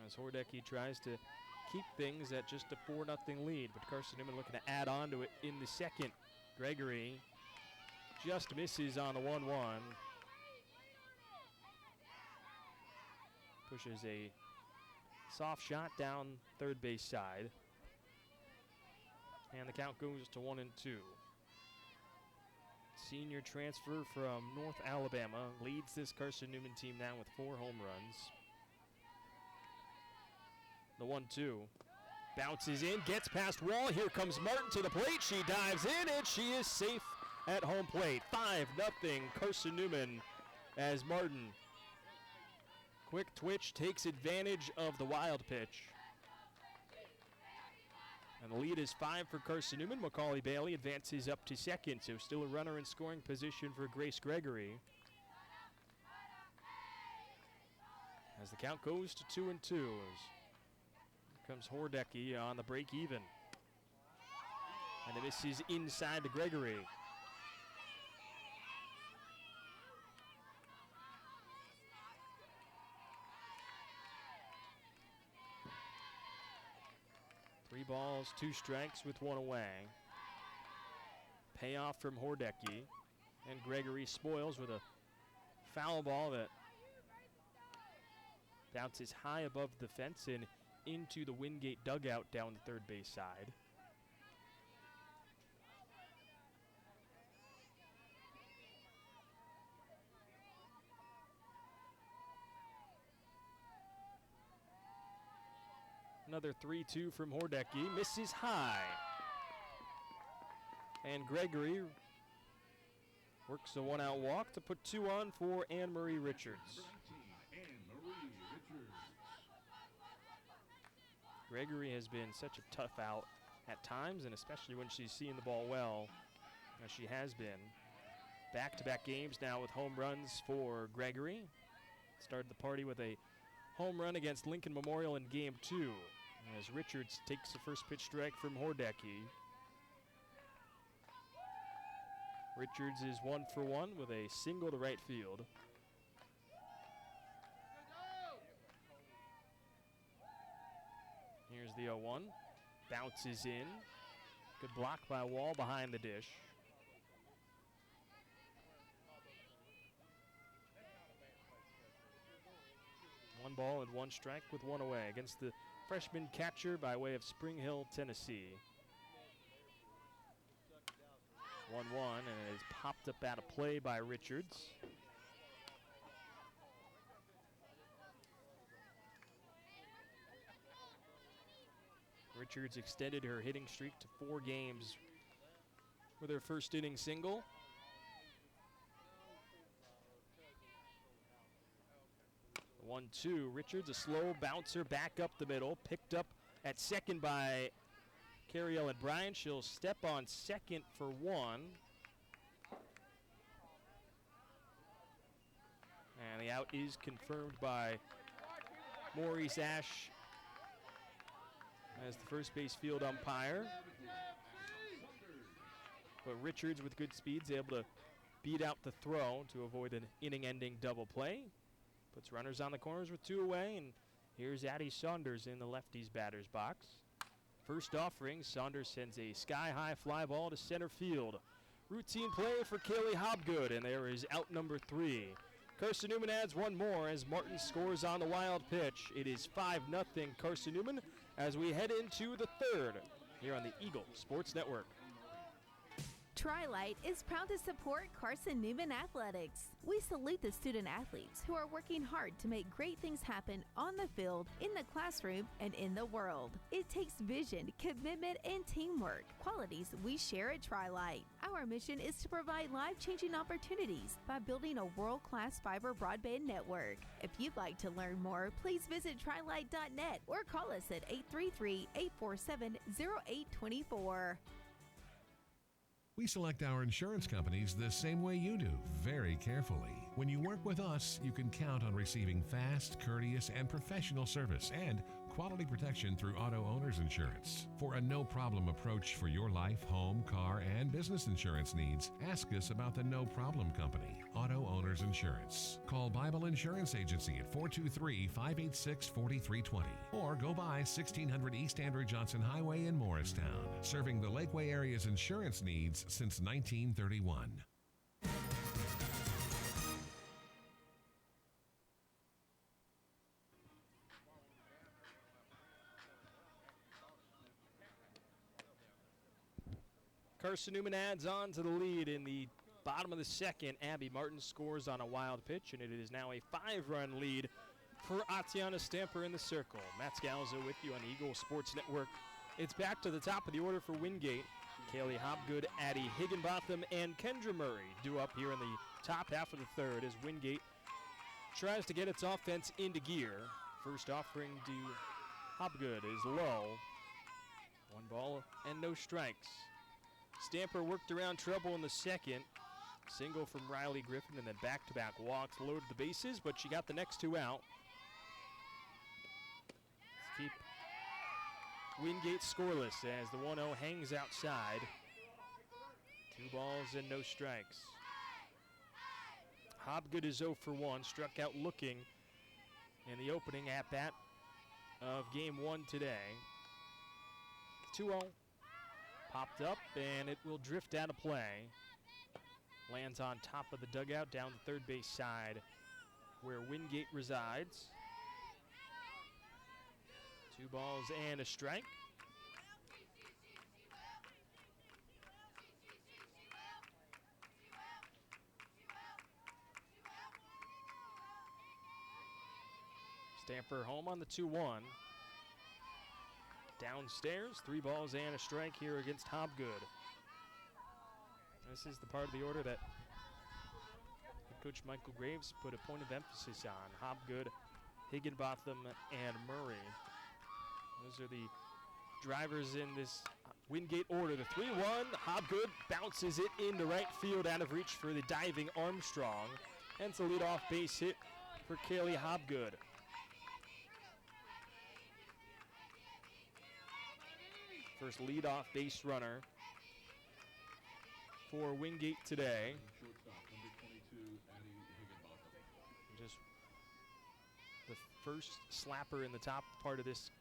Speaker 3: As Hordecki tries to keep things at just a 4-0 lead, but Carson-Newman looking to add on to it in the second. Gregory just misses on the 1-1. Pushes a soft shot down third base side. And the count goes to 1-2. Senior transfer from North Alabama leads this Carson-Newman team now with 4 home runs. The 1-2 bounces in, gets past Wall. Here comes Martin to the plate. She dives in and she is safe at home plate. 5-0 Carson-Newman as Martin, quick twitch, takes advantage of the wild pitch. And the lead is 5 for Carson-Newman. Macaulay Bailey advances up to second, so still a runner in scoring position for Grace Gregory. As the count goes to 2-2. Here comes Hordecki on the break even. And the miss is inside to Gregory. Three balls, 2 strikes with one away. Payoff from Hordecki. And Gregory spoils with a foul ball that bounces high above the fence and into the Wingate dugout down the third base side. Another 3-2 from Hordecki, misses high. And Gregory works a 1-out walk to put 2 on for Anne-Marie Richards. Gregory has been such a tough out at times, and especially when she's seeing the ball well, as she has been. Back-to-back games now with home runs for Gregory. Started the party with a home run against Lincoln Memorial in Game 2, as Richards takes the first pitch strike from Hordecki. Richards is 1 for 1 with a single to right field. Here's the 0-1. Bounces in. Good block by Wall behind the dish. 1 ball and 1 strike with 1 away against the freshman catcher by way of Spring Hill, Tennessee. 1-1, and it is popped up out of play by Richards. Richards extended her hitting streak to 4 games with her first inning single. The 1-2, Richards, a slow bouncer back up the middle, picked up at second by Carrie Ellen Bryant. She'll step on second for 1. And the out is confirmed by Maurice Ash as the first base field umpire. But Richards, with good speed, is able to beat out the throw to avoid an inning-ending double play. Puts runners on the corners with 2 away, and here's Addie Saunders in the lefties batter's box. First offering, Saunders sends a sky-high fly ball to center field. Routine play for Kaylee Hobgood, and there is out number 3. Carson-Newman adds 1 more as Martin scores on the wild pitch. It is 5-0 Carson-Newman as we head into the 3rd here on the Eagle Sports Network.
Speaker 9: Tri-Light is proud to support Carson-Newman Athletics. We salute the student athletes who are working hard to make great things happen on the field, in the classroom, and in the world. It takes vision, commitment, and teamwork, qualities we share at Tri-Light. Our mission is to provide life-changing opportunities by building a world-class fiber broadband network. If you'd like to learn more, please visit trilight.net or call us at 833-847-0824.
Speaker 8: We select our insurance companies the same way you do, very carefully. When you work with us, you can count on receiving fast, courteous, and professional service and quality protection through Auto Owners Insurance. For a no-problem approach for your life, home, car, and business insurance needs, ask us about the No Problem Company, Auto Owners Insurance. Call Bible Insurance Agency at 423-586-4320 or go by 1600 East Andrew Johnson Highway in Morristown, serving the Lakeway area's insurance needs since 1931.
Speaker 3: Carson-Newman adds on to the lead in the bottom of the 2nd. Abby Martin scores on a wild pitch, and it is now a 5-run lead for Atiana Stamper in the circle. Matt Scalzo with you on the Eagle Sports Network. It's back to the top of the order for Wingate. Kaylee Hobgood, Addie Higginbotham, and Kendra Murray due up here in the top half of the 3rd as Wingate tries to get its offense into gear. First offering to Hobgood is low. 1 ball and no strikes. Stamper worked around trouble in the 2nd. Single from Riley Griffin and then back-to-back walks, loaded the bases, but she got the next 2 out. Let's keep Wingate scoreless as the 1-0 hangs outside. 2 balls and no strikes. Hobgood is 0 for 1, struck out looking in the opening at-bat of game 1 today. 2-0. Popped up, and it will drift out of play. Lands on top of the dugout down the 3rd base side where Wingate resides. 2 balls and a strike. Stamper home on the 2-1. Downstairs, 3 balls and a strike here against Hobgood. This is the part of the order that Coach Michael Graves put a point of emphasis on. Hobgood, Higginbotham, and Murray. Those are the drivers in this Wingate order. The 3-1, Hobgood bounces it into right field out of reach for the diving Armstrong. Hence a leadoff base hit for Kaylee Hobgood. First leadoff base runner for Wingate today.
Speaker 1: Shortstop, number 22, Addie Higginbotham.
Speaker 3: Just the first slapper in the top part of this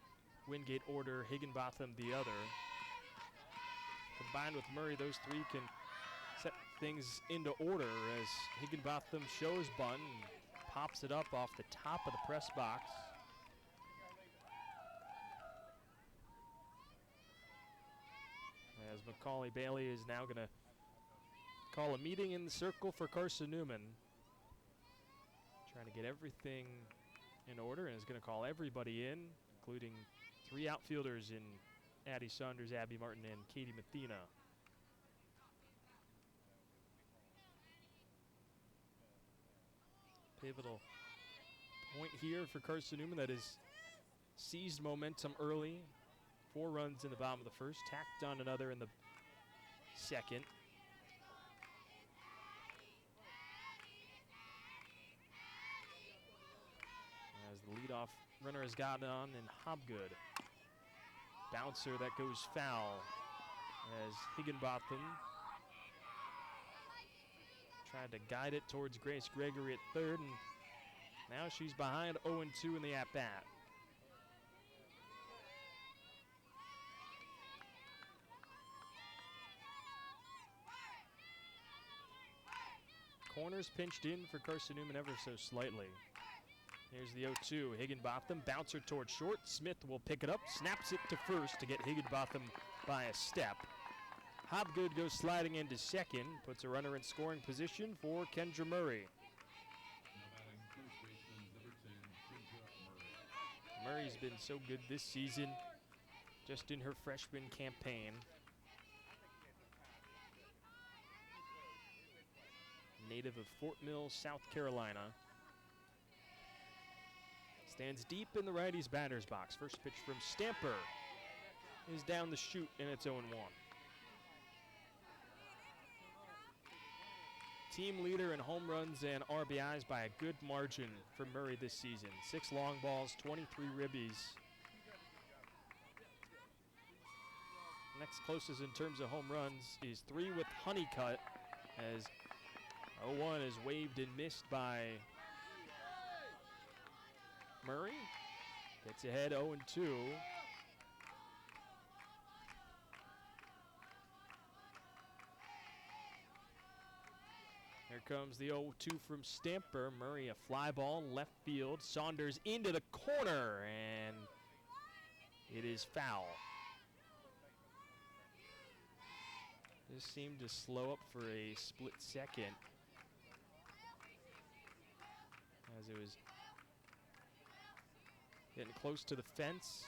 Speaker 3: Wingate order, Higginbotham the other. Combined with Murray, those 3 can set things into order as Higginbotham shows bunt, pops it up off the top of the press box. As Macaulay Bailey is now going to call a meeting in the circle for Carson-Newman. Trying to get everything in order, and is going to call everybody in, including 3 outfielders in Addie Saunders, Abby Martin, and Katie Mathena. Pivotal point here for Carson-Newman that has seized momentum early. 4 runs in the bottom of the first, tacked on another in the second. As the leadoff runner has gotten on, and Hobgood. Bouncer that goes foul as Higginbotham tried to guide it towards Grace Gregory at third, and now she's behind 0-2 in the at-bat. Corners pinched in for Carson-Newman ever so slightly. Here's the 0-2. Higginbotham, bouncer towards short. Smith will pick it up, snaps it to first to get Higginbotham by a step. Hobgood goes sliding into second, puts a runner in scoring position for Kendra Murray. Murray's been so good this season, just in her freshman campaign. Native of Fort Mill, South Carolina. Stands deep in the righty's batter's box. First pitch from Stamper is down the chute, and it's 0-1. Team leader in home runs and RBIs by a good margin for Murray this season. 6 long balls, 23 ribbies. Next closest in terms of home runs is 3 with Honeycutt, as 0-1 is waved and missed by Murray. Gets ahead 0-2. Here comes the 0-2 from Stamper. Murray a fly ball left field. Saunders into the corner, and it is foul. This seemed to slow up for a split second, as it was getting close to the fence.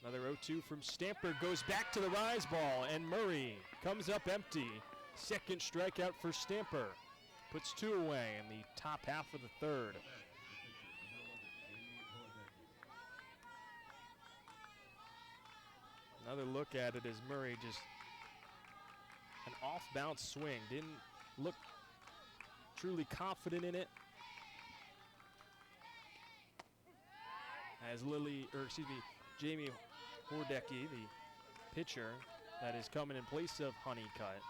Speaker 3: Another 0-2 from Stamper, goes back to the rise ball, and Murray comes up empty. Second strikeout for Stamper. Puts 2 away in the top half of the third. Another look at it as Murray just an off-bounce swing. Didn't look truly confident in it. As Jamie Hordecki, the pitcher that is coming in place of Honeycutt,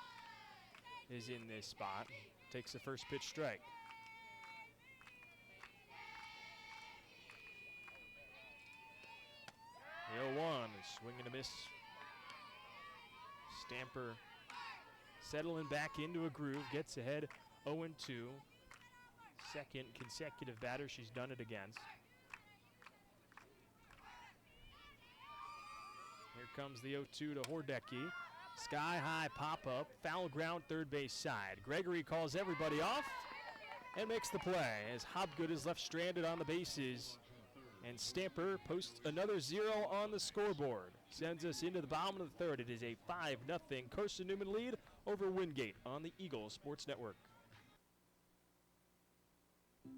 Speaker 3: is in this spot. Takes the first pitch strike. The 0-1 is swing and a miss. Stamper settling back into a groove, gets ahead 0-2. Second consecutive batter she's done it against. Here comes the 0-2 to Hordecki. Sky high pop-up, foul ground third base side. Gregory calls everybody off and makes the play as Hobgood is left stranded on the bases. And Stamper posts another 0 on the scoreboard. Sends us into the bottom of the third. It is a 5-0 Carson-Newman lead over Wingate on the Eagle Sports Network.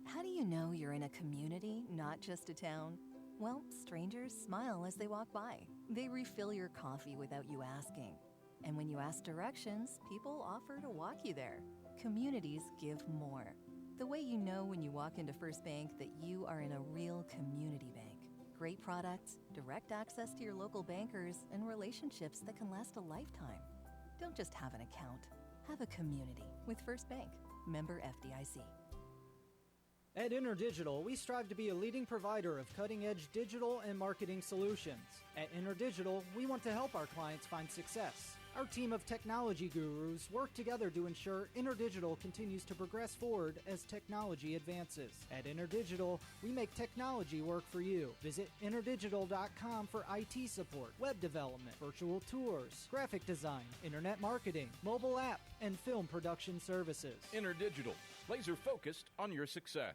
Speaker 10: How do you know you're in a community, not just a town? Well, strangers smile as they walk by. They refill your coffee without you asking. And when you ask directions, people offer to walk you there. Communities give more. The way you know when you walk into First Bank that you are in a real community bank. Great products, direct access to your local bankers, and relationships that can last a lifetime. Don't just have an account. Have a community with First Bank. Member FDIC.
Speaker 11: At InterDigital, we strive to be a leading provider of cutting-edge digital and marketing solutions. At InterDigital, we want to help our clients find success. Our team of technology gurus work together to ensure InterDigital continues to progress forward as technology advances. At InterDigital, we make technology work for you. Visit interdigital.com for IT support, web development, virtual tours, graphic design, internet marketing, mobile app, and film production services.
Speaker 4: InterDigital, laser focused on your success.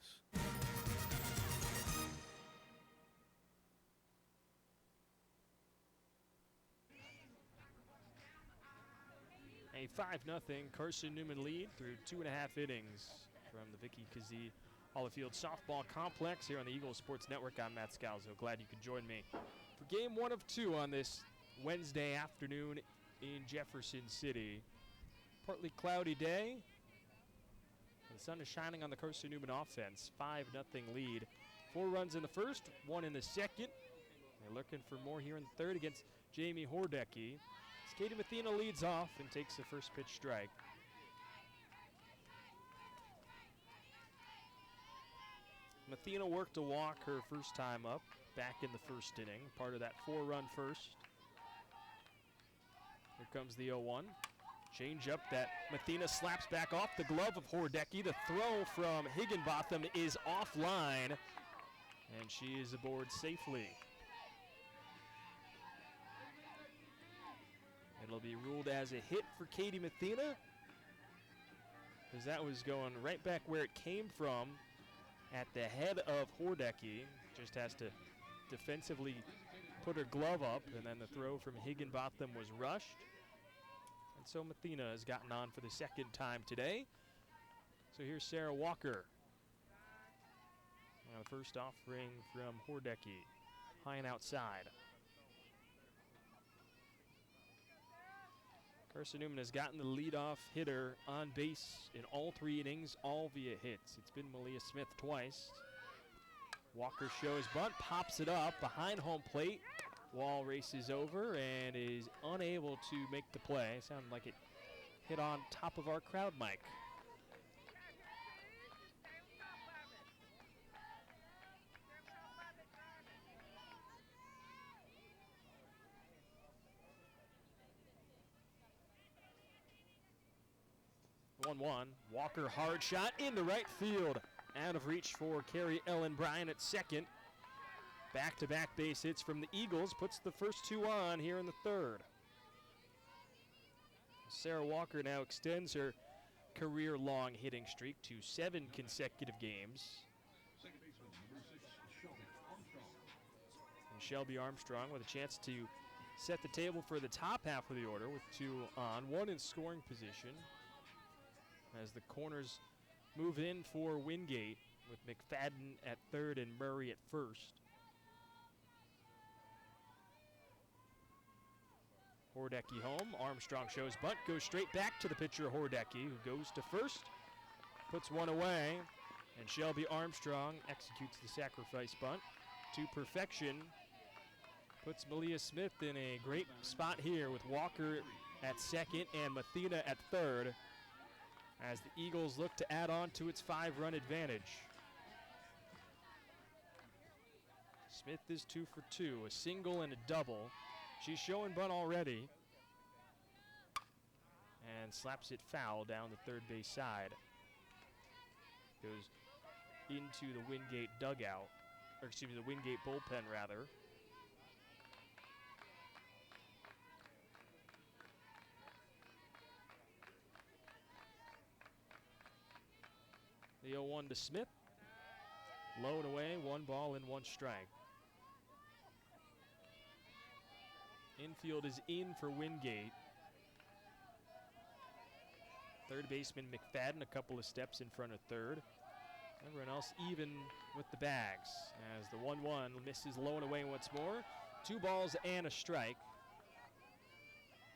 Speaker 3: A 5-0 Carson-Newman lead through 2.5 innings from the Vicky Kazee Hollifield Softball Complex here on the Eagles Sports Network. I'm Matt Scalzo. Glad you could join me for game 1 of 2 on this Wednesday afternoon in Jefferson City. Partly cloudy day. The sun is shining on the Carson-Newman offense. 5-0 lead. 4 runs in the first, 1 in the second. They're looking for more here in the third against Jamie Hordecki. Katie Mathena leads off and takes the first pitch strike. Mathena worked a walk her first time up, back in the first inning, part of that 4-run first. Here comes the 0-1. Change up that Mathena slaps back off the glove of Hordecki. The throw from Higginbotham is offline, and she is aboard safely. It'll be ruled as a hit for Katie Mathena, because that was going right back where it came from at the head of Hordecki. Just has to defensively put her glove up, and then the throw from Higginbotham was rushed. And so Mathena has gotten on for the second time today. So here's Sarah Walker. Now the first offering from Hordecki, high and outside. Carson-Newman has gotten the leadoff hitter on base in all 3 innings, all via hits. It's been Malia Smith twice. Walker shows bunt, pops it up behind home plate. Wall races over and is unable to make the play. Sounded like it hit on top of our crowd mic. Walker hard shot into right field. Out of reach for Carrie Ellen Bryan at second. Back-to-back base hits from the Eagles puts the first 2 on here in the third. Sarah Walker now extends her career-long hitting streak to 7 consecutive games.
Speaker 1: Second baseman, number 6, Shelby Armstrong.
Speaker 3: And Shelby Armstrong with a chance to set the table for the top half of the order with 2 on, 1 in scoring position. As the corners move in for Wingate with McFadden at third and Murray at first. Hordecki home. Armstrong shows bunt, goes straight back to the pitcher Hordecki, who goes to first, puts one away, and Shelby Armstrong executes the sacrifice bunt to perfection. Puts Malia Smith in a great spot here with Walker at second and Mathena at third, as the Eagles look to add on to its 5-run advantage. Smith is 2 for 2, a single and a double. She's showing bunt already. And slaps it foul down the third base side. Goes into the Wingate dugout, or excuse me, the Wingate bullpen rather. The 0-1 to Smith. Low and away, 1 ball and 1 strike. Infield is in for Wingate. Third baseman McFadden a couple of steps in front of third. Everyone else even with the bags as the 1-1 misses low and away once more. 2 balls and a strike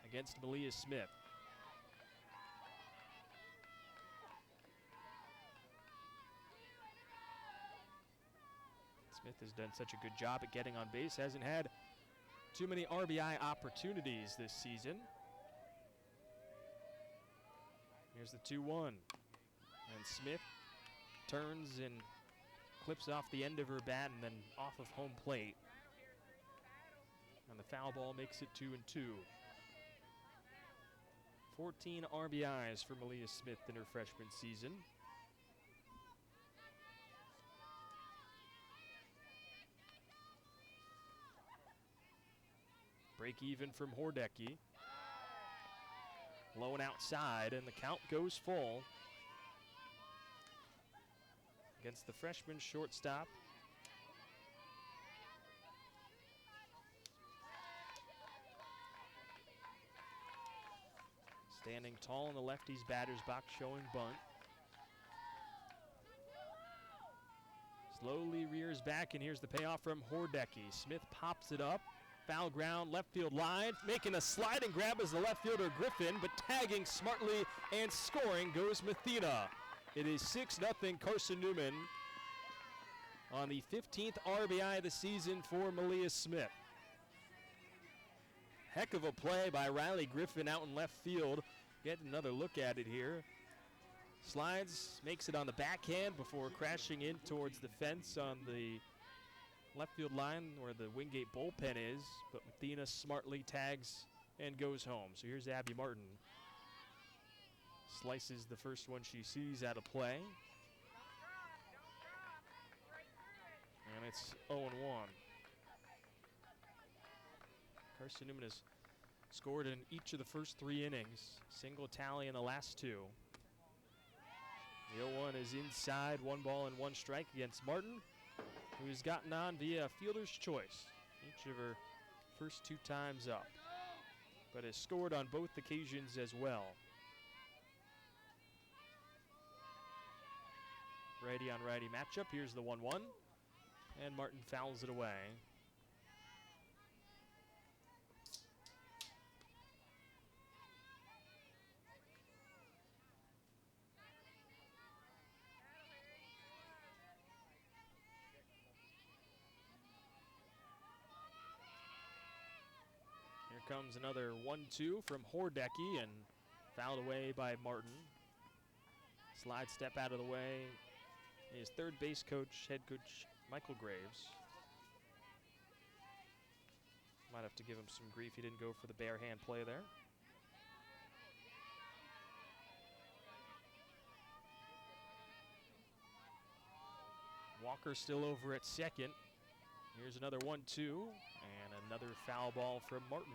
Speaker 3: against Malia Smith. Smith has done such a good job at getting on base. Hasn't had too many RBI opportunities this season. Here's the 2-1. And Smith turns and clips off the end of her bat and then off of home plate. And the foul ball makes it 2-2. 14 RBIs for Malia Smith in her freshman season. Break even from Hordecki. Low and outside, and the count goes full against the freshman shortstop. Standing tall in the lefty's batter's box, showing bunt. Slowly rears back, and here's the payoff from Hordecki. Smith pops it up. Foul ground, left field line, making a sliding grab as the left fielder Griffin, but tagging smartly and scoring goes Mathena. It is 6-0 Carson-Newman on the 15th RBI of the season for Malia Smith. Heck of a play by Riley Griffin out in left field. Get another look at it here. Slides, makes it on the backhand before crashing in towards the fence on the left field line where the Wingate bullpen is, but Mathena smartly tags and goes home. So here's Abby Martin. Slices the first one she sees out of play. And it's 0-1. Carson-Newman has scored in each of the first 3 innings. Single tally in the last 2. The 0-1 is inside, 1 ball and 1 strike against Martin, who's gotten on via fielder's choice each of her first 2 times up, but has scored on both occasions as well. Righty on righty matchup. Here's the 1-1, and Martin fouls it away. Comes another 1-2 from Hordecki and fouled away by Martin. Slide step out of the way. His third base coach, head coach Michael Graves. Might have to give him some grief. He didn't go for the bare hand play there. Walker still over at second. Here's another 1-2 and another foul ball from Martin.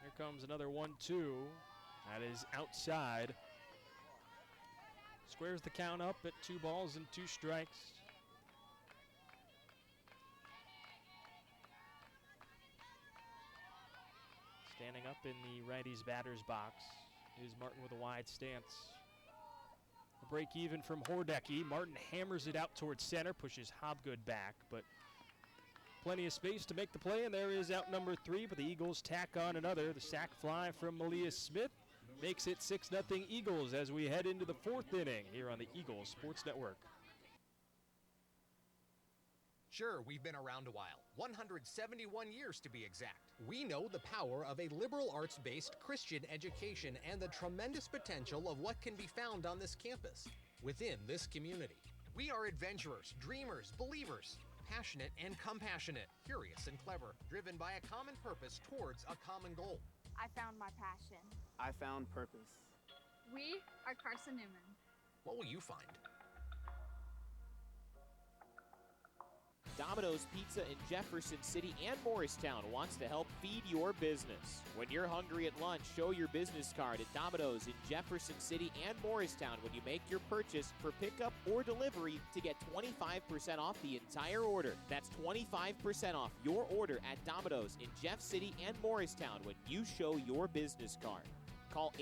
Speaker 3: Here comes another 1-2. That is outside. Squares the count up at 2 balls and 2 strikes. Standing up in the righty's batter's box is Martin with a wide stance. A break even from Hordecki. Martin hammers it out towards center, pushes Hobgood back, but plenty of space to make the play, and there is out number 3, but the Eagles tack on another. The sac fly from Malia Smith makes it 6-0 Eagles as we head into the 4th inning here on the Eagles Sports Network.
Speaker 12: Sure, we've been around a while, 171 years to be exact. We know the power of a liberal arts-based Christian education and the tremendous potential of what can be found on this campus, within this community. We are adventurers, dreamers, believers, passionate and compassionate, curious and clever, driven by a common purpose towards a common goal.
Speaker 2: I found my passion.
Speaker 13: I found purpose.
Speaker 2: We are Carson-Newman.
Speaker 12: What will you find?
Speaker 14: Domino's Pizza in Jefferson City and Morristown wants to help feed your business. When you're hungry at lunch, show your business card at Domino's in Jefferson City and Morristown when you make your purchase for pickup or delivery to get 25% off the entire order. That's 25% off your order at Domino's in Jeff City and Morristown when you show your business card. Call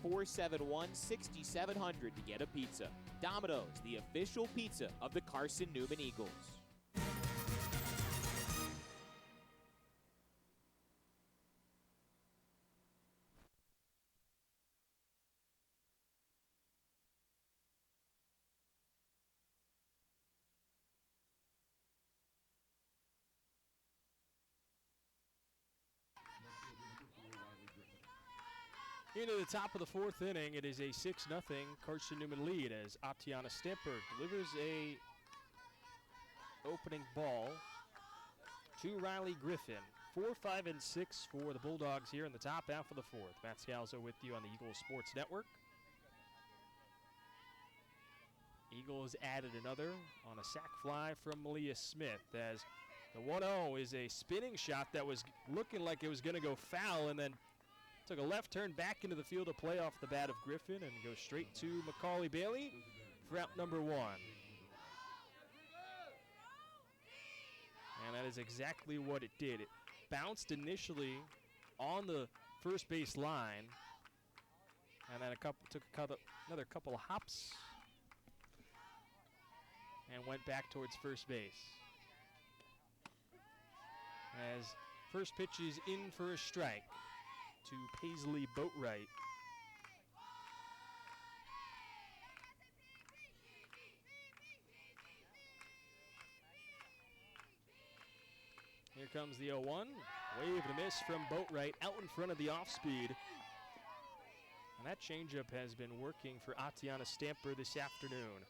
Speaker 14: 865-471-6700 to get a pizza. Domino's, the official pizza of the Carson-Newman Eagles.
Speaker 3: Into the top of the fourth inning, it is a 6-0 Carson-Newman lead as Atiana Stamper delivers a opening ball to Riley Griffin. 4, 5, and 6 for the Bulldogs here in the top half of the fourth. Matt Scalzo with you on the Eagles Sports Network. Eagles added another on a sac fly from Malia Smith as the 1-0 is a spinning shot that was looking like it was going to go foul and then took a left turn back into the field of play off the bat of Griffin and goes straight to Macaulay Bailey for out number 1. And that is exactly what it did. It bounced initially on the first base line and then took another couple of hops and went back towards first base. As first pitch is in for a strike to Paisley Boatwright. Here comes the 0-1. Wave and a miss from Boatwright out in front of the off speed. And that changeup has been working for Atiana Stamper this afternoon.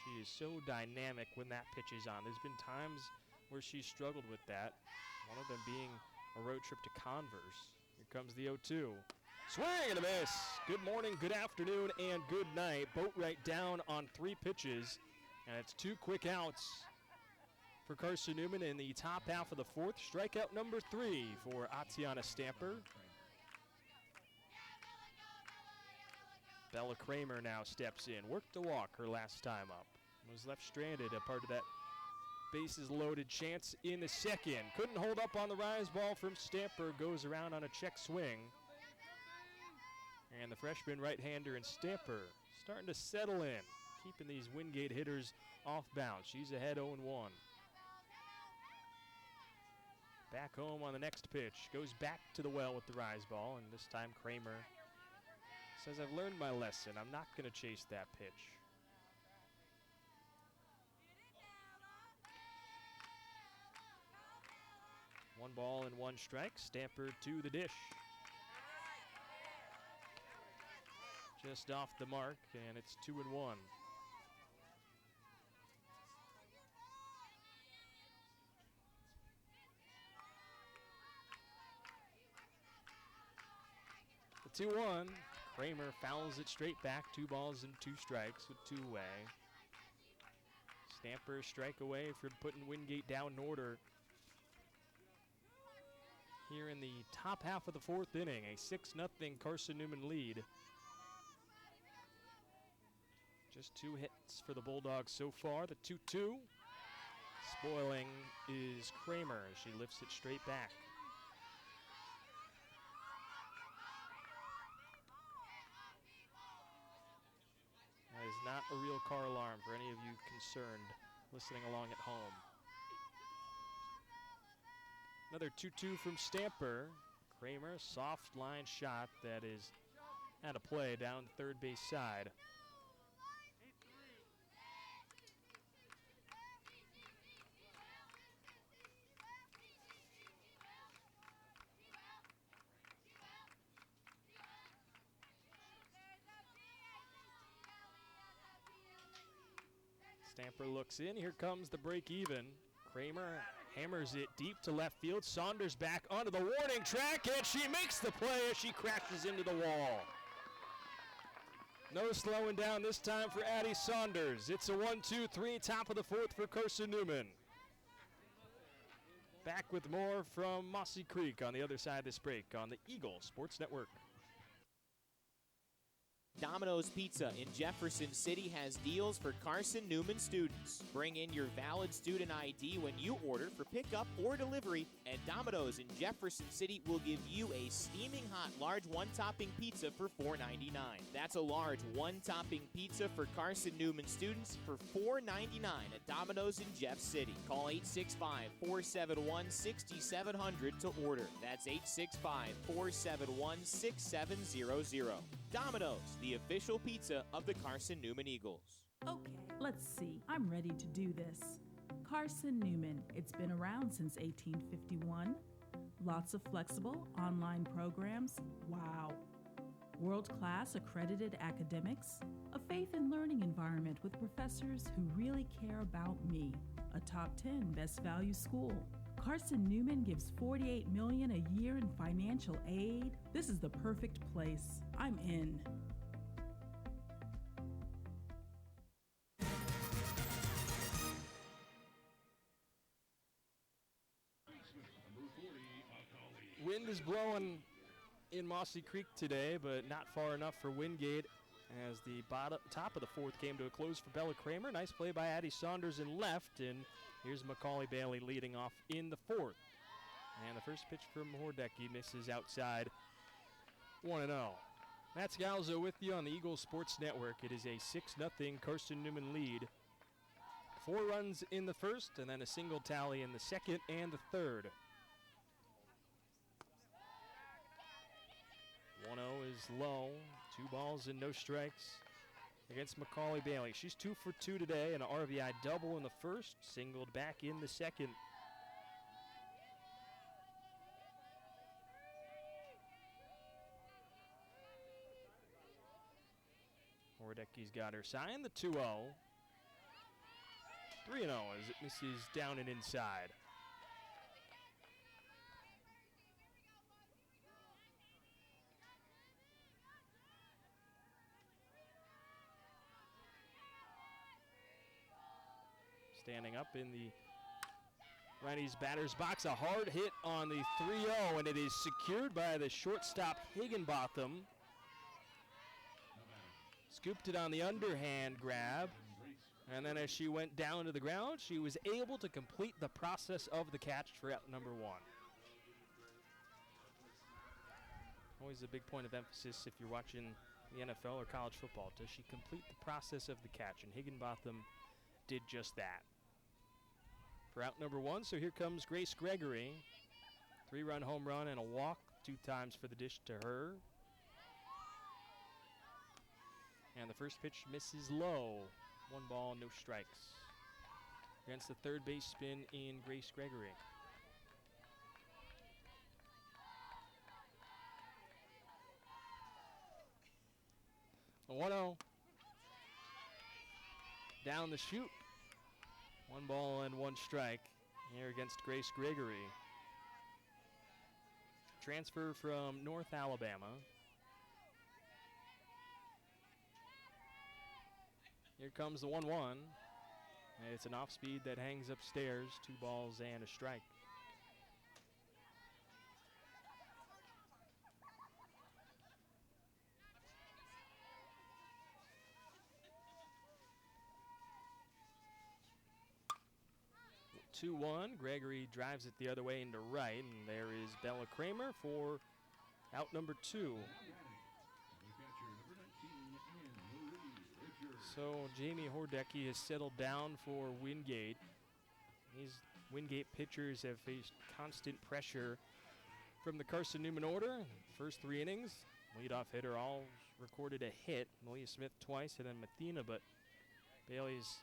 Speaker 3: She is so dynamic when that pitch is on. There's been times where she struggled with that, one of them being a road trip to Converse. Here comes the 0-2. Swing and a miss. Good morning, good afternoon, and good night. Boatwright down on 3 pitches, and it's 2 quick outs for Carson-Newman in the top half of the fourth. Strikeout number 3 for Atiana Stamper. Bella Kramer now steps in. Worked a walk her last time up. Was left stranded, a part of that bases loaded chance in the second. Couldn't hold up on the rise ball from Stamper. Goes around on a check swing. And the freshman right-hander in Stamper starting to settle in, keeping these Wingate hitters off bounds. She's ahead 0-1. Back home on the next pitch. Goes back to the well with the rise ball, and this time Kramer says, I've learned my lesson. I'm not going to chase that pitch. One ball and 1 strike. Stamper to the dish. Just off the mark, and it's 2-1. The 2-1. Kramer fouls it straight back. 2 balls and 2 strikes with 2 away. Stamper strike away from putting Wingate down in order here in the top half of the fourth inning. A 6-0 Carson-Newman lead. Just 2 hits for the Bulldogs so far. The 2-2. Spoiling is Kramer as she lifts it straight back. That is not a real car alarm for any of you concerned listening along at home. Another 2-2 from Stamper. Kramer, soft line shot that is out of play down the third base side. Stamper looks in. Here comes the break even. Kramer hammers it deep to left field. Saunders back onto the warning track, and she makes the play as she crashes into the wall. No slowing down this time for Addie Saunders. It's a 1-2-3, top of the fourth for Carson-Newman. Back with more from Mossy Creek on the other side of this break on the Eagle Sports Network.
Speaker 14: Domino's Pizza in Jefferson City has deals for Carson-Newman students. Bring in your valid student ID when you order for pickup or delivery, and Domino's in Jefferson City will give you a steaming hot large one-topping pizza for $4.99. That's a large one-topping pizza for Carson-Newman students for $4.99 at Domino's in Jeff City. Call 865-471-6700 to order. That's 865-471-6700. Domino's, the official pizza of the Carson-Newman Eagles.
Speaker 13: Okay, let's see. I'm ready to do this. Carson-Newman. It's been around since 1851. Lots of flexible online programs. Wow. World-class accredited academics. A faith and learning environment with professors who really care about me. A top 10 best value school. Carson-Newman gives $48 million a year in financial aid. This is the perfect place. I'm in.
Speaker 3: Wind is blowing in Mossy Creek today, but not far enough for Wingate as the top of the fourth came to a close for Bella Kramer. Nice play by Addie Saunders in left, and here's Macaulay Bailey leading off in the fourth. And the first pitch from Hordecki misses outside, 1-0. Matt Scalzo with you on the Eagles Sports Network. It is a 6-0 Carson-Newman lead. 4 runs in the first, and then a single tally in the second and the third. 1-0 is low. 2 balls and no strikes against Macaulay Bailey. She's 2 for 2 today, an RBI double in the first, singled back in the second. Hordecki's got her sign, the 2-0. 3-0 as it misses down and inside. Standing up in the righty's batter's box, a hard hit on the 3-0, and it is secured by the shortstop Higginbotham. Scooped it on the underhand grab, and then as she went down to the ground, she was able to complete the process of the catch for out number 1. Always a big point of emphasis if you're watching the NFL or college football. Does she complete the process of the catch? And Higginbotham did just that. For out number 1, so here comes Grace Gregory. 3-run home run and a walk, 2 times for the dish to her. And the first pitch misses low. 1 ball, no strikes. Against the third base spin in Grace Gregory. A 1-0. Down the chute. 1 ball and 1 strike here against Grace Gregory. Transfer from North Alabama. Here comes the 1-1. It's an off speed that hangs upstairs. 2 balls and a strike. Two 2-1. Gregory drives it the other way into right, and there is Bella Kramer for out number 2. So Jamie Hordecki has settled down for Wingate. These Wingate pitchers have faced constant pressure from the Carson-Newman order. First 3 innings, leadoff hitter all recorded a hit. Malia Smith twice and then Mathena, but Bailey's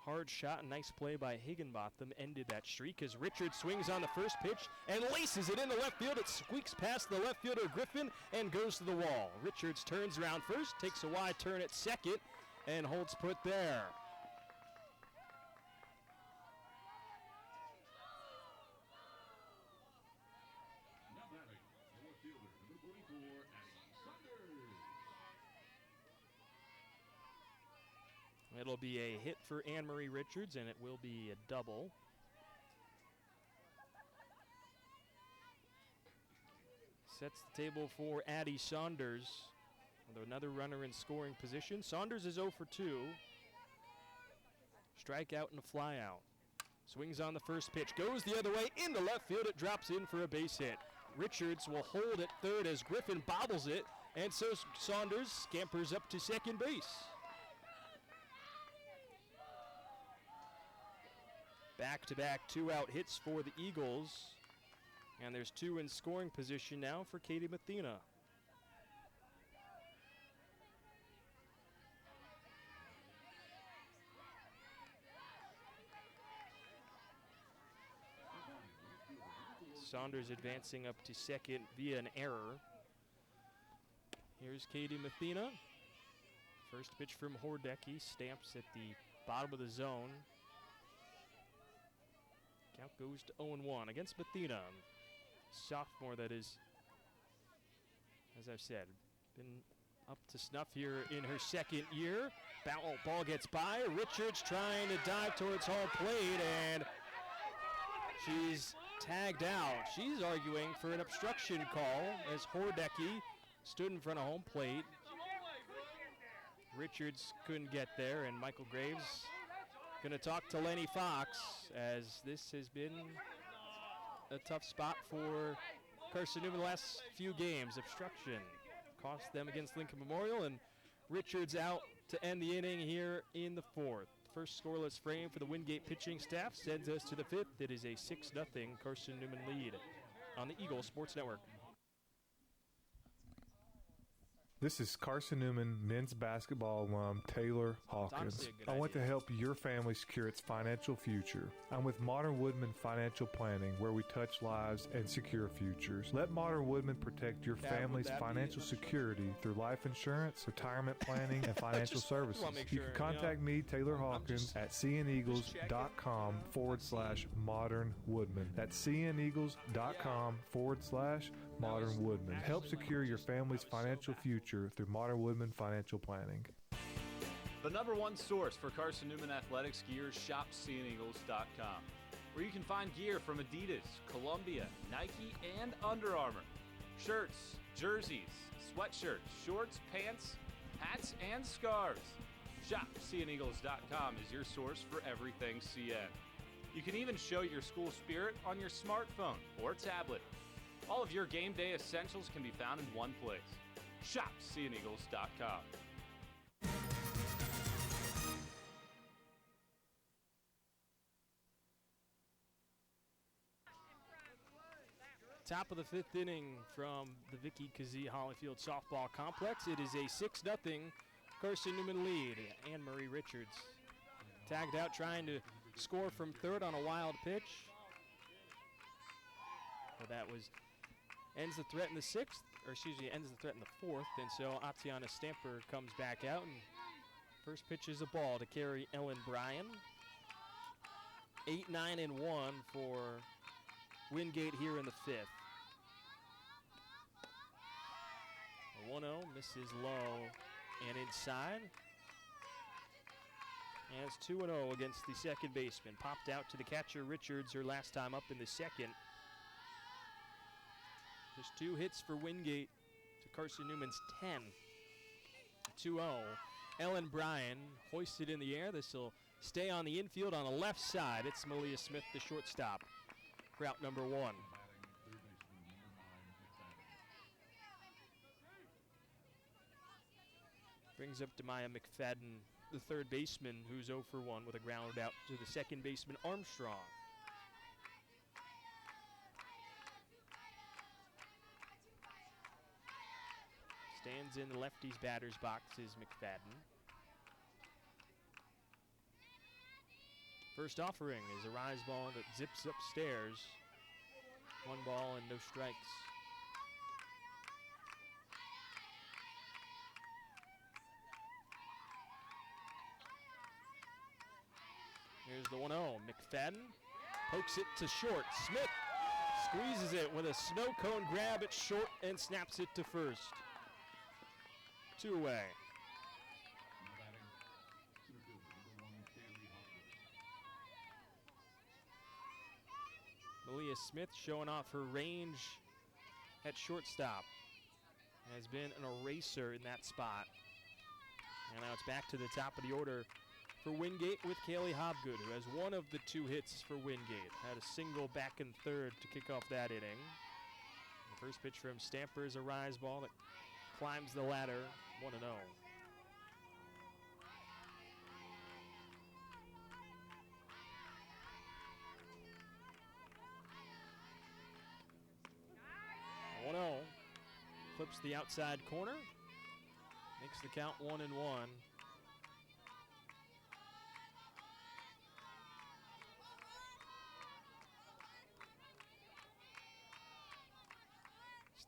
Speaker 3: hard shot and nice play by Higginbotham ended that streak as Richard swings on the first pitch and laces it into left field. It squeaks past the left fielder Griffin and goes to the wall. Richards turns around first, takes a wide turn at second, and holds put there.
Speaker 1: Now batting, the left fielder, number 44, Addie Saunders.
Speaker 3: It'll be a hit for Anne-Marie Richards, and it will be a double. Sets the table for Addie Saunders with another runner in scoring position. Saunders is 0 for 2. Strikeout and a flyout. Swings on the first pitch, goes the other way into left field. It drops in for a base hit. Richards will hold at third as Griffin bobbles it, and so Saunders scampers up to second base. Back-to-back 2-out hits for the Eagles. And there's 2 in scoring position now for Katie Mathena. Founders advancing up to second via an error. Here's Katie Mathena. First pitch from Hordecki, stamps at the bottom of the zone. Count goes to 0-1 against Mathena. Sophomore that is, as I've said, been up to snuff here in her second year. Ball gets by. Richards trying to dive towards home plate, and she's tagged out. She's arguing for an obstruction call as Hordecki stood in front of home plate. Richards couldn't get there, and Michael Graves going to talk to Lenny Fox, as this has been a tough spot for Carson-Newman the last few games. Obstruction cost them against Lincoln Memorial, and Richards out to end the inning here in the fourth. First scoreless frame for the Wingate pitching staff sends us to the fifth. It is a 6-0 Carson-Newman lead on the Eagle Sports Network.
Speaker 15: This is Carson-Newman men's basketball alum Taylor Hawkins. I want to help your family secure its financial future. I'm with Modern Woodman Financial Planning, where we touch lives and secure futures. Let Modern Woodman protect your family's financial security through life insurance, retirement planning, and financial services. You can contact me, Taylor Hawkins, at cneagles.com/Modern Woodman. That's cneagles.com/Modern Woodman. Help secure your family's financial future through Modern Woodman Financial Planning.
Speaker 6: The #1 source for Carson-Newman athletics gear, shopseeandeagles.com, where you can find gear from Adidas, Columbia, Nike, and Under Armour. Shirts, jerseys, sweatshirts, shorts, pants, hats, and scarves. Shopseeandeagles.com is your source for everything CN. You can even show your school spirit on your smartphone or tablet. All of your game day essentials can be found in one place. ShopSeeAndEagles.com.
Speaker 3: Top of the fifth inning from the Vicky Kazee Hollyfield softball complex. It is a 6-0 Carson-Newman lead. Anne-Marie Richards tagged out trying to score from third on a wild pitch. But that ends the threat in the sixth, or excuse me, ends the threat in the fourth. And so Atiana Stamper comes back out, and first pitch is a ball to carry Ellen Bryan. 8-9-1 for Wingate here in the fifth. A 1-0 misses low and inside. And it's 2-0 against the second baseman. Popped out to the catcher Richards her last time up in the second. Just 2 hits for Wingate to Carson-Newman's 10. 2-0. Ellen Bryan hoisted in the air. This will stay on the infield on the left side. It's Malia Smith, the shortstop. Route number 1. Brings up to Maya McFadden, the third baseman, who's 0 for 1 with a ground out to the second baseman, Armstrong. Stands in the lefty's batter's box is McFadden. First offering is a rise ball that zips upstairs. 1 ball and no strikes. Here's the 1-0. McFadden pokes it to short. Smith squeezes it with a snow cone grab at short and snaps it to first. 2 away. Malia Smith showing off her range at shortstop. Has been an eraser in that spot. And now it's back to the top of the order for Wingate with Kaylee Hobgood, who has 1 of the 2 hits for Wingate. Had a single back in third to kick off that inning. The first pitch from Stamper is a rise ball that climbs the ladder, 1-0. Flips the outside corner. Makes the count 1-1.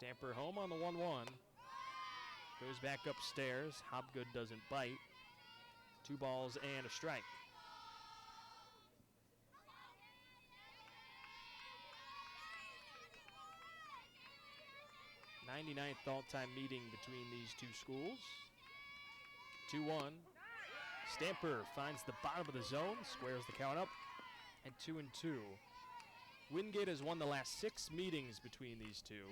Speaker 3: Stamper home on the 1-1. Goes back upstairs. Hobgood doesn't bite. 2 balls and a strike. 99th all-time meeting between these two schools. 2-1. Stamper finds the bottom of the zone, squares the count up, and 2-2. Wingate has won the last 6 meetings between these two,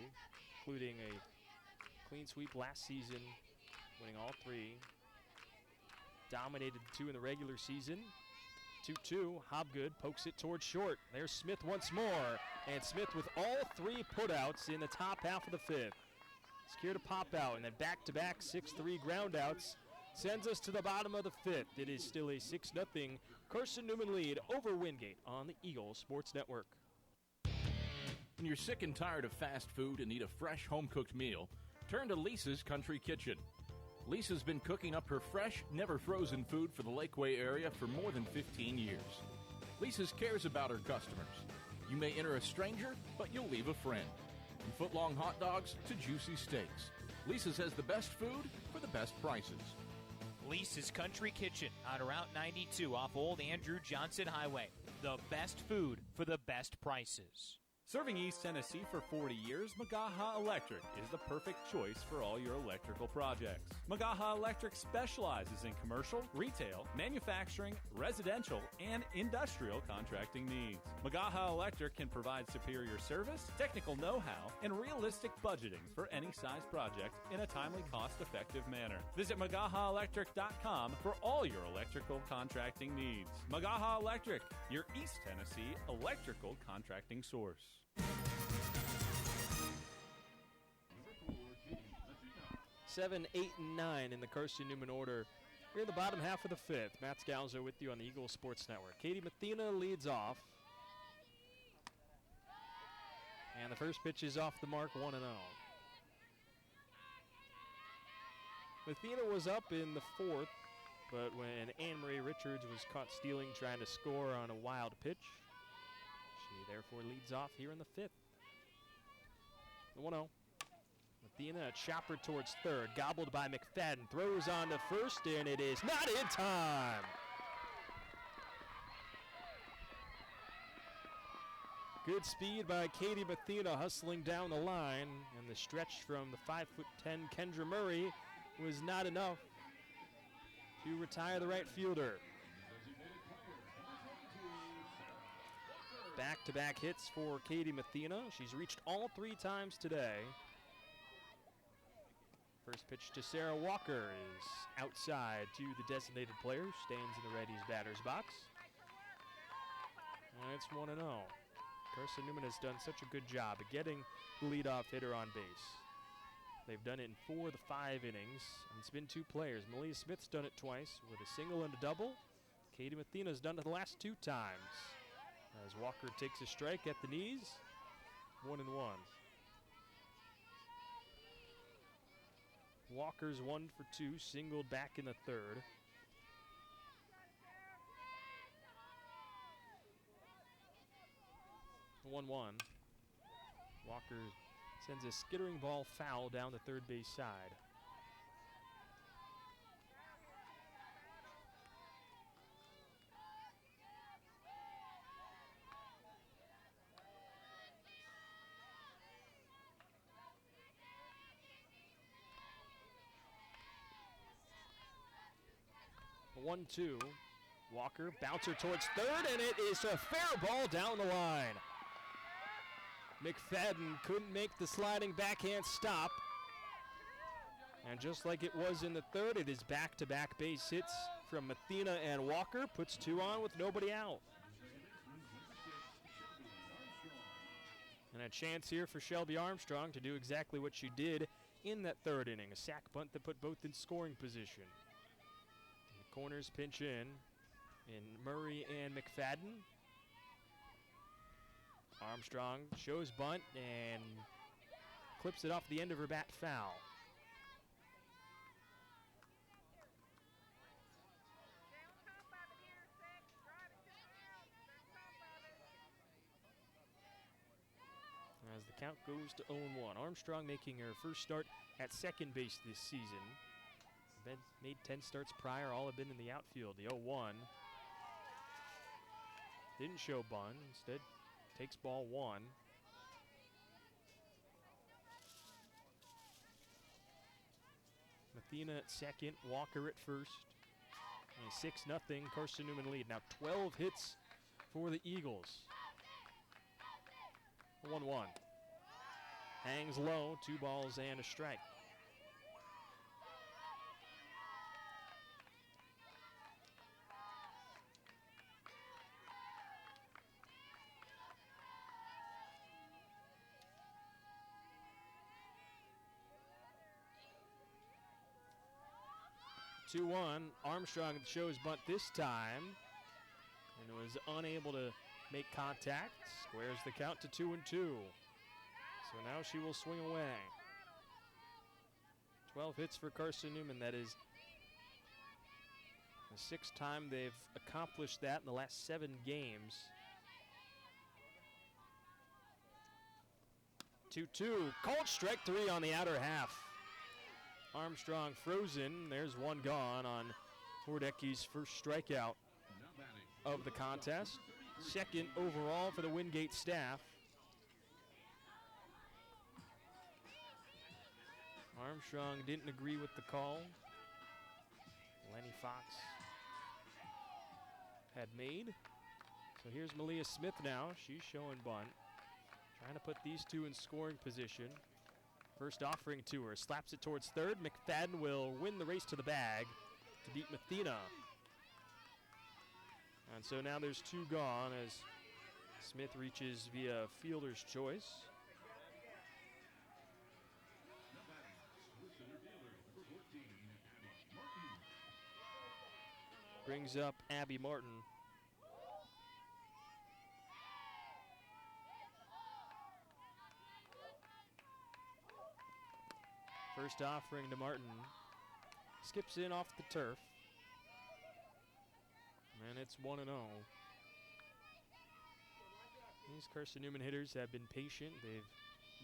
Speaker 3: including a clean sweep last season, winning all 3. Dominated the 2 in the regular season. 2-2, Hobgood pokes it towards short. There's Smith once more, and Smith with all 3 putouts in the top half of the 5th. Secure to pop out, and then back-to-back 6-3 groundouts sends us to the bottom of the 5th. It is still a 6-0 Carson-Newman lead over Wingate on the Eagle Sports Network.
Speaker 4: When you're sick and tired of fast food and need a fresh home-cooked meal, turn to Lisa's Country Kitchen. Lisa's been cooking up her fresh, never-frozen food for the Lakeway area for more than 15 years. Lisa's cares about her customers. You may enter a stranger, but you'll leave a friend. From foot-long hot dogs to juicy steaks, Lisa's has the best food for the best prices.
Speaker 5: Lisa's Country Kitchen on Route 92 off Old Andrew Johnson Highway. The best food for the best prices.
Speaker 6: Serving East Tennessee for 40 years, Magaha Electric is the perfect choice for all your electrical projects. Magaha Electric specializes in commercial, retail, manufacturing, residential, and industrial contracting needs. Magaha Electric can provide superior service, technical know-how, and realistic budgeting for any size project in a timely, cost-effective manner. Visit MagahaElectric.com for all your electrical contracting needs. Magaha Electric, your East Tennessee electrical contracting source.
Speaker 3: 7, 8, and 9 in the Carson-Newman order. Here in the bottom half of the 5th. Matt Scalzo with you on the Eagle Sports Network. Katie Mathena leads off. And the first pitch is off the mark, 1-0. Mathena was up in the 4th, but when Anne-Marie Richards was caught stealing trying to score on a wild pitch, she therefore leads off here in the 5th. The 1-0. Mathena, a chopper towards third, gobbled by McFadden, throws on to first, and it is not in time. Good speed by Katie Mathena hustling down the line, and the stretch from the 5'10" Kendra Murray was not enough to retire the right fielder. Back-to-back hits for Katie Mathena. She's reached all 3 times today. First pitch to Sarah Walker is outside to the designated player, stands in the Reddies batter's box. And it's 1-0. Carson-Newman has done such a good job of getting the leadoff hitter on base. They've done it in 4 of the 5 innings, and it's been 2 players. Malia Smith's done it twice with a single and a double. Katie Mathena's done it the last 2 times. As Walker takes a strike at the knees, 1-1. Walker's 1 for 2, singled back in the 3rd. The 1-1. Walker sends a skittering ball foul down the third base side. The 1-2. Walker, bouncer towards third, and it is a fair ball down the line. McFadden couldn't make the sliding backhand stop. And just like it was in the 3rd, it is back-to-back base hits from Mathena and Walker. Puts 2 on with nobody out. And a chance here for Shelby Armstrong to do exactly what she did in that 3rd inning. A sac bunt that put both in scoring position. The corners pinch in Murray and McFadden. Armstrong shows bunt and clips it off the end of her bat foul. As the count goes to 0-1. Armstrong making her first start at second base this season. Made 10 starts prior, all have been in the outfield. The 0-1 didn't show bunt, instead takes ball one. Mathena at second, Walker at first. A 6-0 Carson-Newman lead. Now 12 hits for the Eagles. 1-1. Hangs low, 2 balls and a strike. Armstrong shows bunt this time and was unable to make contact. Squares the count to 2-2. So now she will swing away. 12 hits for Carson-Newman. That is the 6th time they've accomplished that in the last 7 games. 2-2. Cold strike 3 on the outer half. Armstrong frozen. There's one gone on Hordecki's first strikeout of the contest. 2nd overall for the Wingate staff. Armstrong didn't agree with the call Lenny Fox had made. So here's Malia Smith now. She's showing bunt. Trying to put these two in scoring position. First offering to her, slaps it towards third. McFadden will win the race to the bag to beat Mathena. And so now there's 2 gone as Smith reaches via fielder's choice. Brings up Abby Martin. First offering to Martin. Skips in off the turf. And it's 1-0. These Carson-Newman hitters have been patient. They've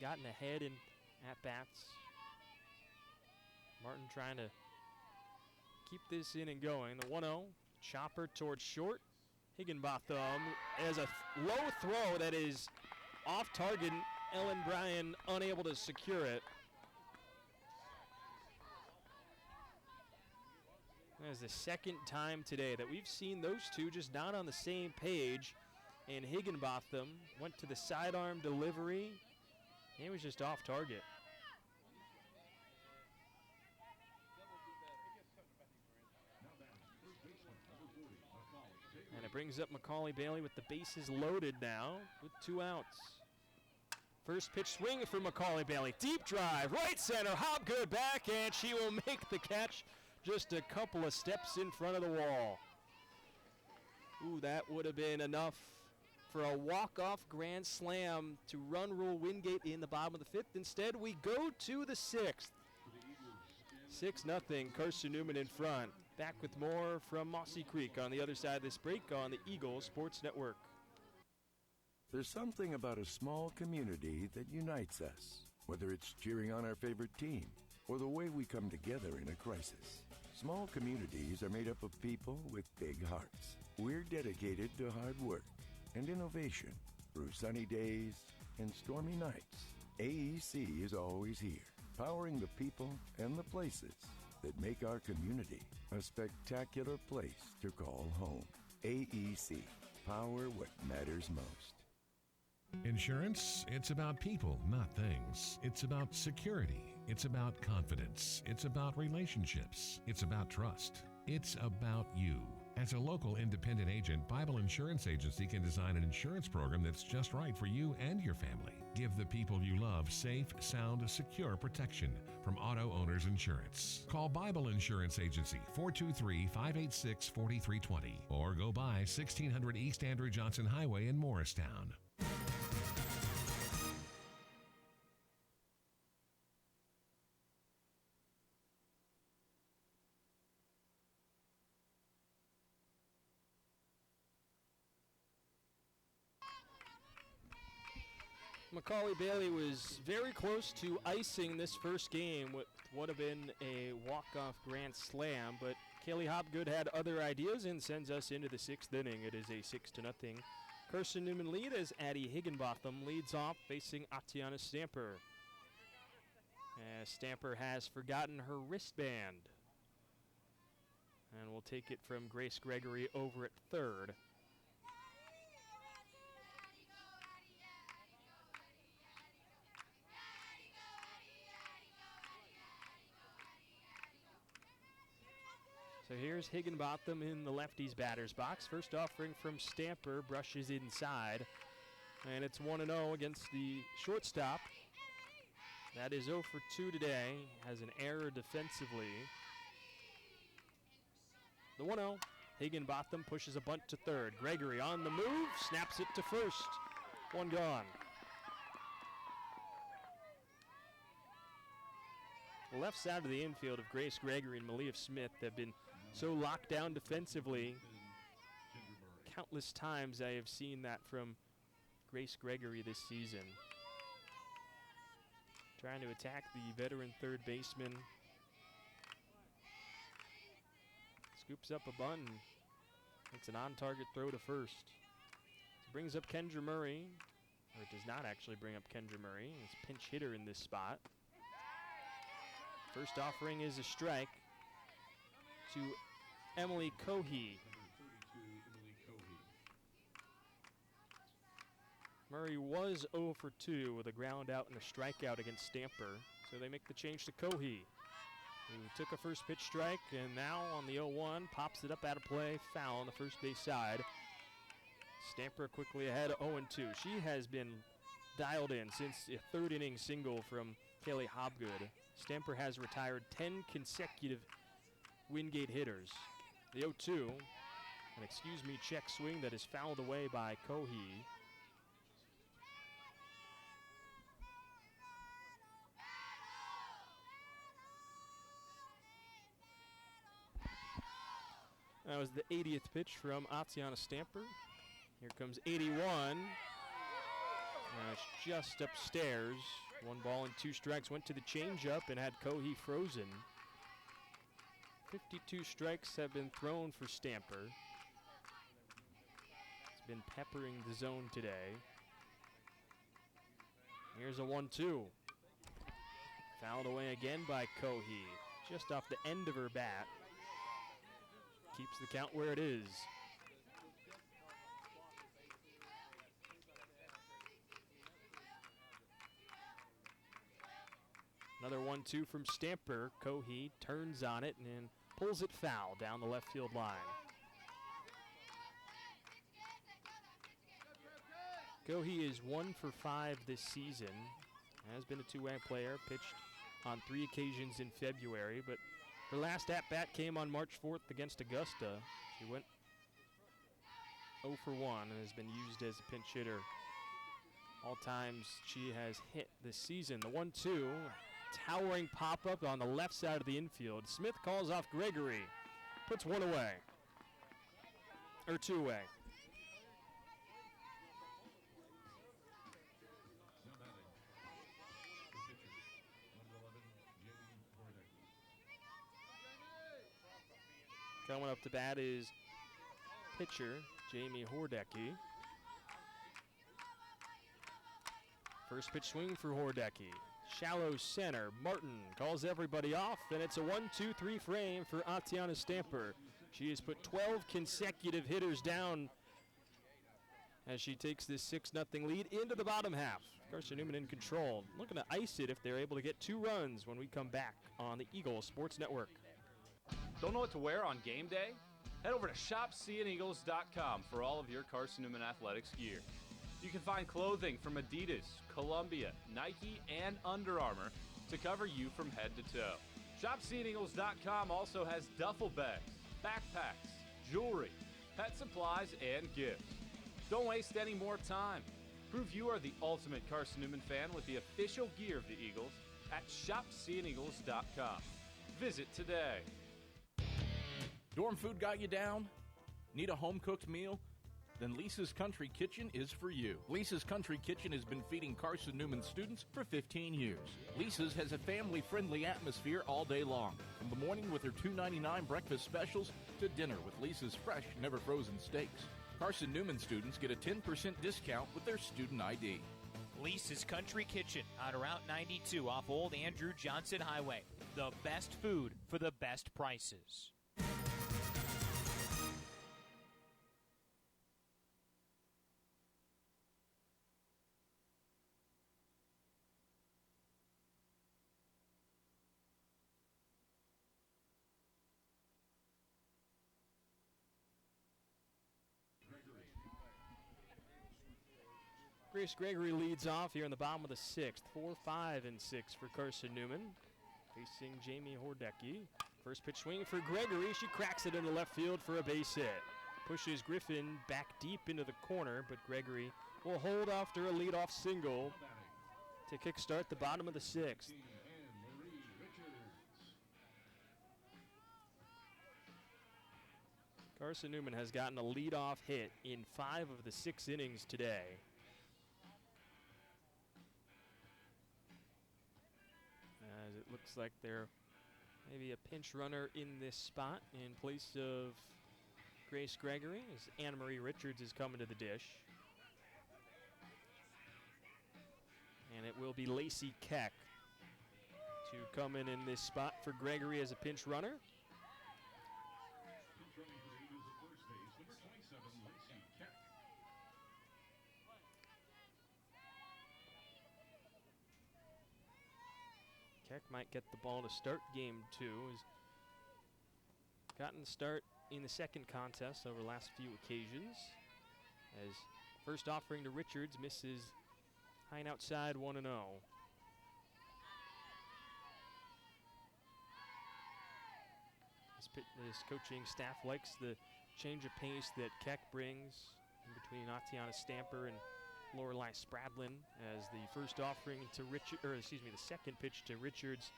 Speaker 3: gotten ahead in at-bats. Martin trying to keep this in and going. The 1-0. Chopper towards short. Higginbotham as a low throw that is off target. Ellen Bryan unable to secure it. That is the 2nd time today that we've seen those two just not on the same page. And Higginbotham went to the sidearm delivery. He was just off target. And it brings up Macaulay Bailey with the bases loaded now with 2 outs. First pitch swing for Macaulay Bailey. Deep drive, right center, Hobgood back, and she will make the catch just a couple of steps in front of the wall. Ooh, that would have been enough for a walk-off grand slam to run rule Wingate in the bottom of the 5th. Instead, we go to the 6th. 6-0, Carson-Newman in front. Back with more from Mossy Creek on the other side of this break on the Eagles Sports Network.
Speaker 7: There's something about a small community that unites us, whether it's cheering on our favorite team or the way we come together in a crisis. Small communities are made up of people with big hearts. We're dedicated to hard work and innovation through sunny days and stormy nights. AEC is always here, powering the people and the places that make our community a spectacular place to call home. AEC, power what matters most.
Speaker 8: Insurance, it's about people, not things. It's about security. It's about confidence. It's about relationships. It's about trust. It's about you. As a local independent agent, Bible Insurance Agency can design an insurance program that's just right for you and your family. Give the people you love safe, sound, secure protection from Auto Owners Insurance. Call Bible Insurance Agency 423-586-4320 or go by 1600 East Andrew Johnson Highway in Morristown.
Speaker 3: Macaulay Bailey was very close to icing this first game with what would have been a walk-off grand slam, but Kaylee Hopgood had other ideas and sends us into the 6th inning. It is a 6-0 Carson-Newman lead as Addie Higginbotham leads off facing Atiana Stamper. As Stamper has forgotten her wristband. And we'll take it from Grace Gregory over at third. So here's Higginbotham in the lefties batter's box. First offering from Stamper, brushes inside. And it's 1-0 against the shortstop. That is 0 for 2 today. Has an error defensively. The 1-0. Higginbotham pushes a bunt to third. Gregory on the move, snaps it to first. One gone. The left side of the infield of Grace Gregory and Malia Smith have been so locked down defensively. Countless times I have seen that from Grace Gregory this season. Trying to attack the veteran third baseman. Scoops up a bunt. It's an on-target throw to first. Brings up Kendra Murray. Or it does not actually bring up Kendra Murray. It's a pinch hitter in this spot. First offering is a strike to Emily Cohey. Murray was 0 for 2 with a ground out and a strikeout against Stamper. So they make the change to Cohey, who took a first pitch strike and now on the 0-1 pops it up out of play, foul on the first base side. Stamper quickly ahead, 0-2. She has been dialed in since a third inning single from Kaylee Hopgood. Stamper has retired 10 consecutive Wingate hitters. The 0-2, an excuse-me check swing that is fouled away by Cohey. That was the 80th pitch from Atiana Stamper. Here comes 81. It's just upstairs. 1 ball and 2 strikes. Went to the changeup and had Cohey frozen. 52 strikes have been thrown for Stamper. It's been peppering the zone today. Here's a 1-2. Fouled away again by Cohey. Just off the end of her bat. Keeps the count where it is. Another 1-2 from Stamper. Cohey turns on it and pulls it foul down the left field line. Cohey is 1 for 5 this season. Has been a two-way player, pitched on 3 occasions in February, but her last at-bat came on March 4th against Augusta. She went 0 for 1 and has been used as a pinch hitter all times she has hit this season. The 1-2, towering pop-up on the left side of the infield. Smith calls off Gregory, puts 1 away, or 2 away. Coming up to bat is pitcher Jamie Hordecki. First pitch swing for Hordecki. Shallow center. Martin calls everybody off, and it's a 1-2-3 frame for Atiana Stamper. She has put 12 consecutive hitters down as she takes this 6-0 lead into the bottom half. Carson-Newman in control. Looking to ice it if they're able to get 2 runs when we come back on the Eagles Sports Network.
Speaker 6: Don't know what to wear on game day? Head over to shopseeandeagles.com for all of your Carson-Newman athletics gear. You can find clothing from Adidas, Columbia, Nike, and Under Armour to cover you from head to toe. ShopSeeAndEagles.com also has duffel bags, backpacks, jewelry, pet supplies, and gifts. Don't waste any more time. Prove you are the ultimate Carson-Newman fan with the official gear of the Eagles at ShopSeeAndEagles.com. Visit today.
Speaker 4: Dorm food got you down? Need a home-cooked meal? then Lisa's Country Kitchen is for you. Lisa's Country Kitchen has been feeding Carson-Newman students for 15 years. Lisa's has a family-friendly atmosphere all day long, from the morning with their $2.99 breakfast specials to dinner with Lisa's fresh, never-frozen steaks. Carson-Newman students get a 10% discount with their student ID.
Speaker 5: Lisa's Country Kitchen on Route 92 off Old Andrew Johnson Highway. The best food for the best prices.
Speaker 3: Grace Gregory leads off here in the bottom of the sixth. 4, 5, and 6 for Carson-Newman. Facing Jamie Hordecki. First pitch swing for Gregory. She cracks it into left field for a base hit. Pushes Griffin back deep into the corner, but Gregory will hold after a leadoff single to kickstart the bottom of the sixth. Carson-Newman has gotten a leadoff hit in 5 of the 6 innings today. As it looks like they're maybe a pinch runner in this spot in place of Grace Gregory as Anna-Marie Richards is coming to the dish. And it will be Lacey Keck to come in this spot for Gregory as a pinch runner. Keck might get the ball to start game 2. Has gotten the start in the second contest over the last few occasions. As first offering to Richards misses high and outside 1-0. This coaching staff likes the change of pace that Keck brings in between Atiana Stamper and Lorelei Spradlin, as the first offering to the second pitch to Richards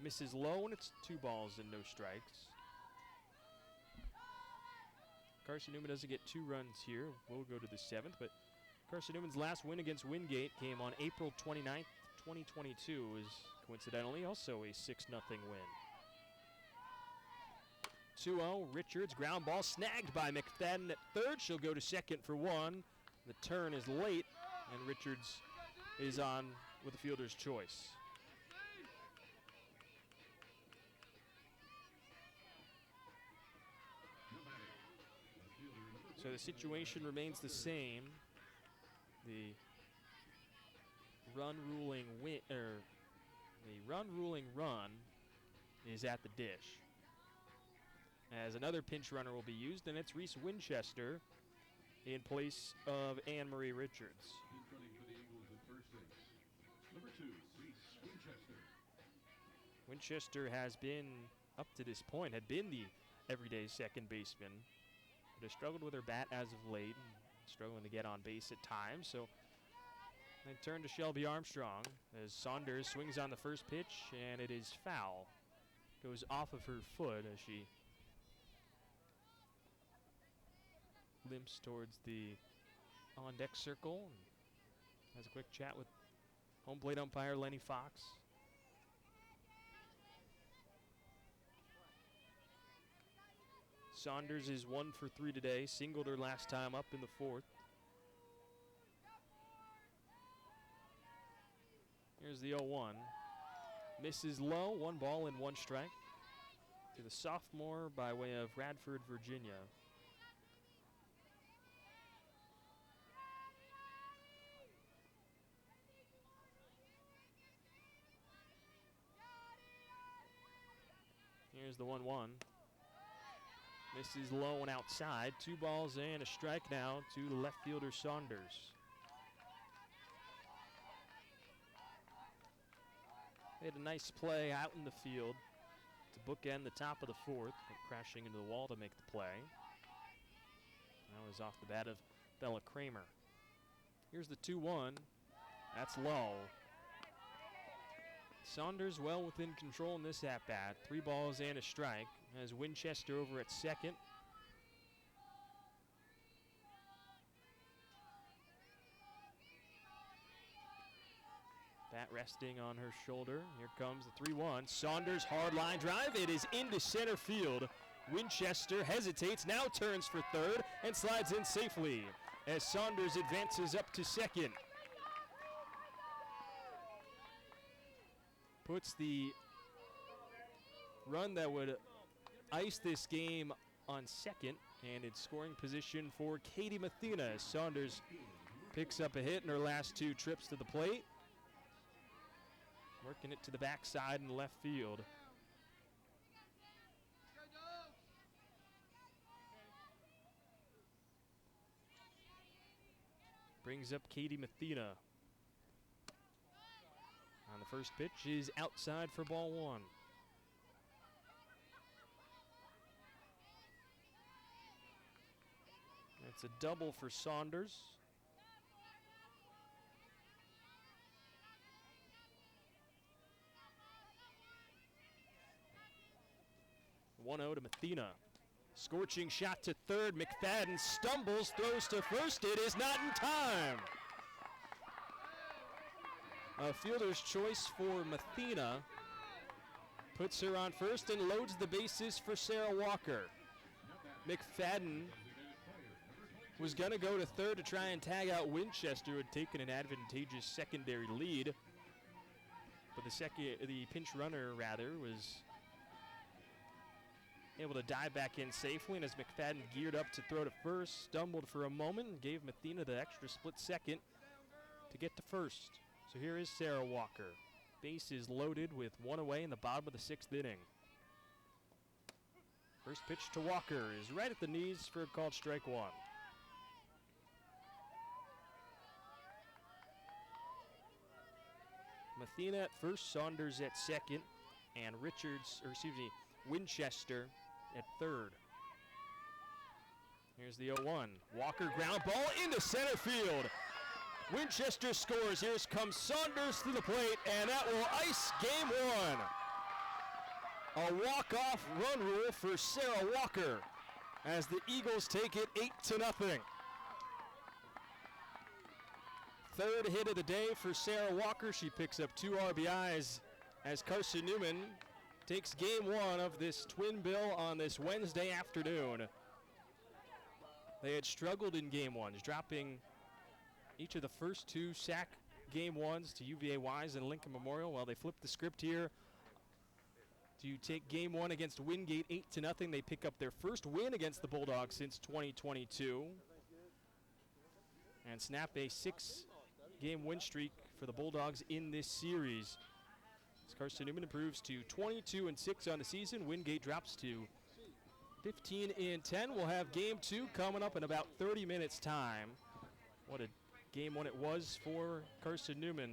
Speaker 3: misses low, and it's 2 balls and no strikes. Carson-Newman doesn't get 2 runs here. We'll go to the 7th, but Carson-Newman's last win against Wingate came on April 29th, 2022, is coincidentally also a 6-0 win. 2-0, Richards, ground ball snagged by McFadden at third. She'll go to second for 1. The turn is late, and Richards is on with a fielder's choice. So the situation remains the same. The run ruling run is at the dish. As another pinch runner will be used, and it's Reese Winchester in place of Anne-Marie Richards. Winchester has been, up to this point, had been the everyday second baseman, but has struggled with her bat as of late, and struggling to get on base at times. So they turn to Shelby Armstrong as Saunders swings on the first pitch, and it is foul. Goes off of her foot as she limps towards the on-deck circle and has a quick chat with home plate umpire Lenny Fox. Saunders is 1 for 3 today, singled her last time up in the 4th. Here's the 0-1. Misses low, 1 ball and 1 strike to the sophomore by way of Radford, Virginia. Here's the 1-1. Misses low and outside. 2 balls and a strike now to the left fielder Saunders. They had a nice play out in the field to bookend the top of the 4th, crashing into the wall to make the play. That was off the bat of Bella Kramer. Here's the 2-1. That's low. Saunders well within control in this at-bat. 3 balls and a strike as Winchester over at second. resting on her shoulder. Here comes the 3-1. Saunders, hard line drive. It is into center field. Winchester hesitates, now turns for third, and slides in safely as Saunders advances up to second. Puts the run that would ice this game on second, and in scoring position for Katie Mathena as Saunders picks up a hit in her last 2 trips to the plate. Working it to the backside in left field. Brings up Katie Mathena. On the first pitch is outside for ball 1. It's a double for Saunders. (1-0) to Mathena. Scorching shot to third. McFadden stumbles, throws to first. It is not in time. A fielder's choice for Mathena puts her on first and loads the bases for Sarah Walker. McFadden was going to go to third to try and tag out Winchester, who had taken an advantageous secondary lead. But the pinch runner, was able to dive back in safely, and as McFadden geared up to throw to first, stumbled for a moment and gave Mathena the extra split second to get to first. So here is Sarah Walker. Base is loaded with 1 away in the bottom of the 6th inning. First pitch to Walker is right at the knees for a called strike 1. Mathena at first, Saunders at second, and Winchester at third. Here's the 0-1. Walker ground ball into center field. Winchester scores. Here comes Saunders to the plate, and that will ice game 1. A walk-off run rule for Sarah Walker as the Eagles take it 8-0. Third hit of the day for Sarah Walker. She picks up 2 RBIs as Carson-Newman takes game 1 of this twin bill on this Wednesday afternoon. They had struggled in game 1s, dropping each of the first 2 sack game 1s to UVA Wise and Lincoln Memorial. Well, they flipped the script here to take game 1 against Wingate 8-0. They pick up their first win against the Bulldogs since 2022 and snap a 6-game win streak for the Bulldogs in this series. As Carson-Newman improves to 22-6 on the season, Wingate drops to 15-10. We'll have game 2 coming up in about 30 minutes time. What a game 1 it was for Carson-Newman.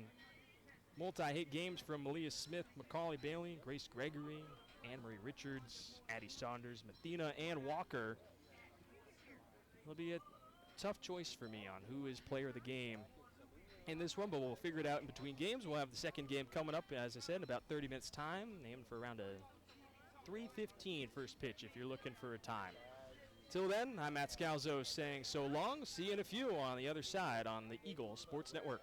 Speaker 3: Multi-hit games from Malia Smith, Macaulay Bailey, Grace Gregory, Anne-Marie Richards, Addie Saunders, Mathena, and Walker. It'll be a tough choice for me on who is player of the game in this one, but we'll figure it out in between games. We'll have the second game coming up, as I said, in about 30 minutes time, named for around a 3:15 first pitch if you're looking for a time. Till then, I'm Matt Scalzo saying so long. See you in a few on the other side on the Eagle Sports Network.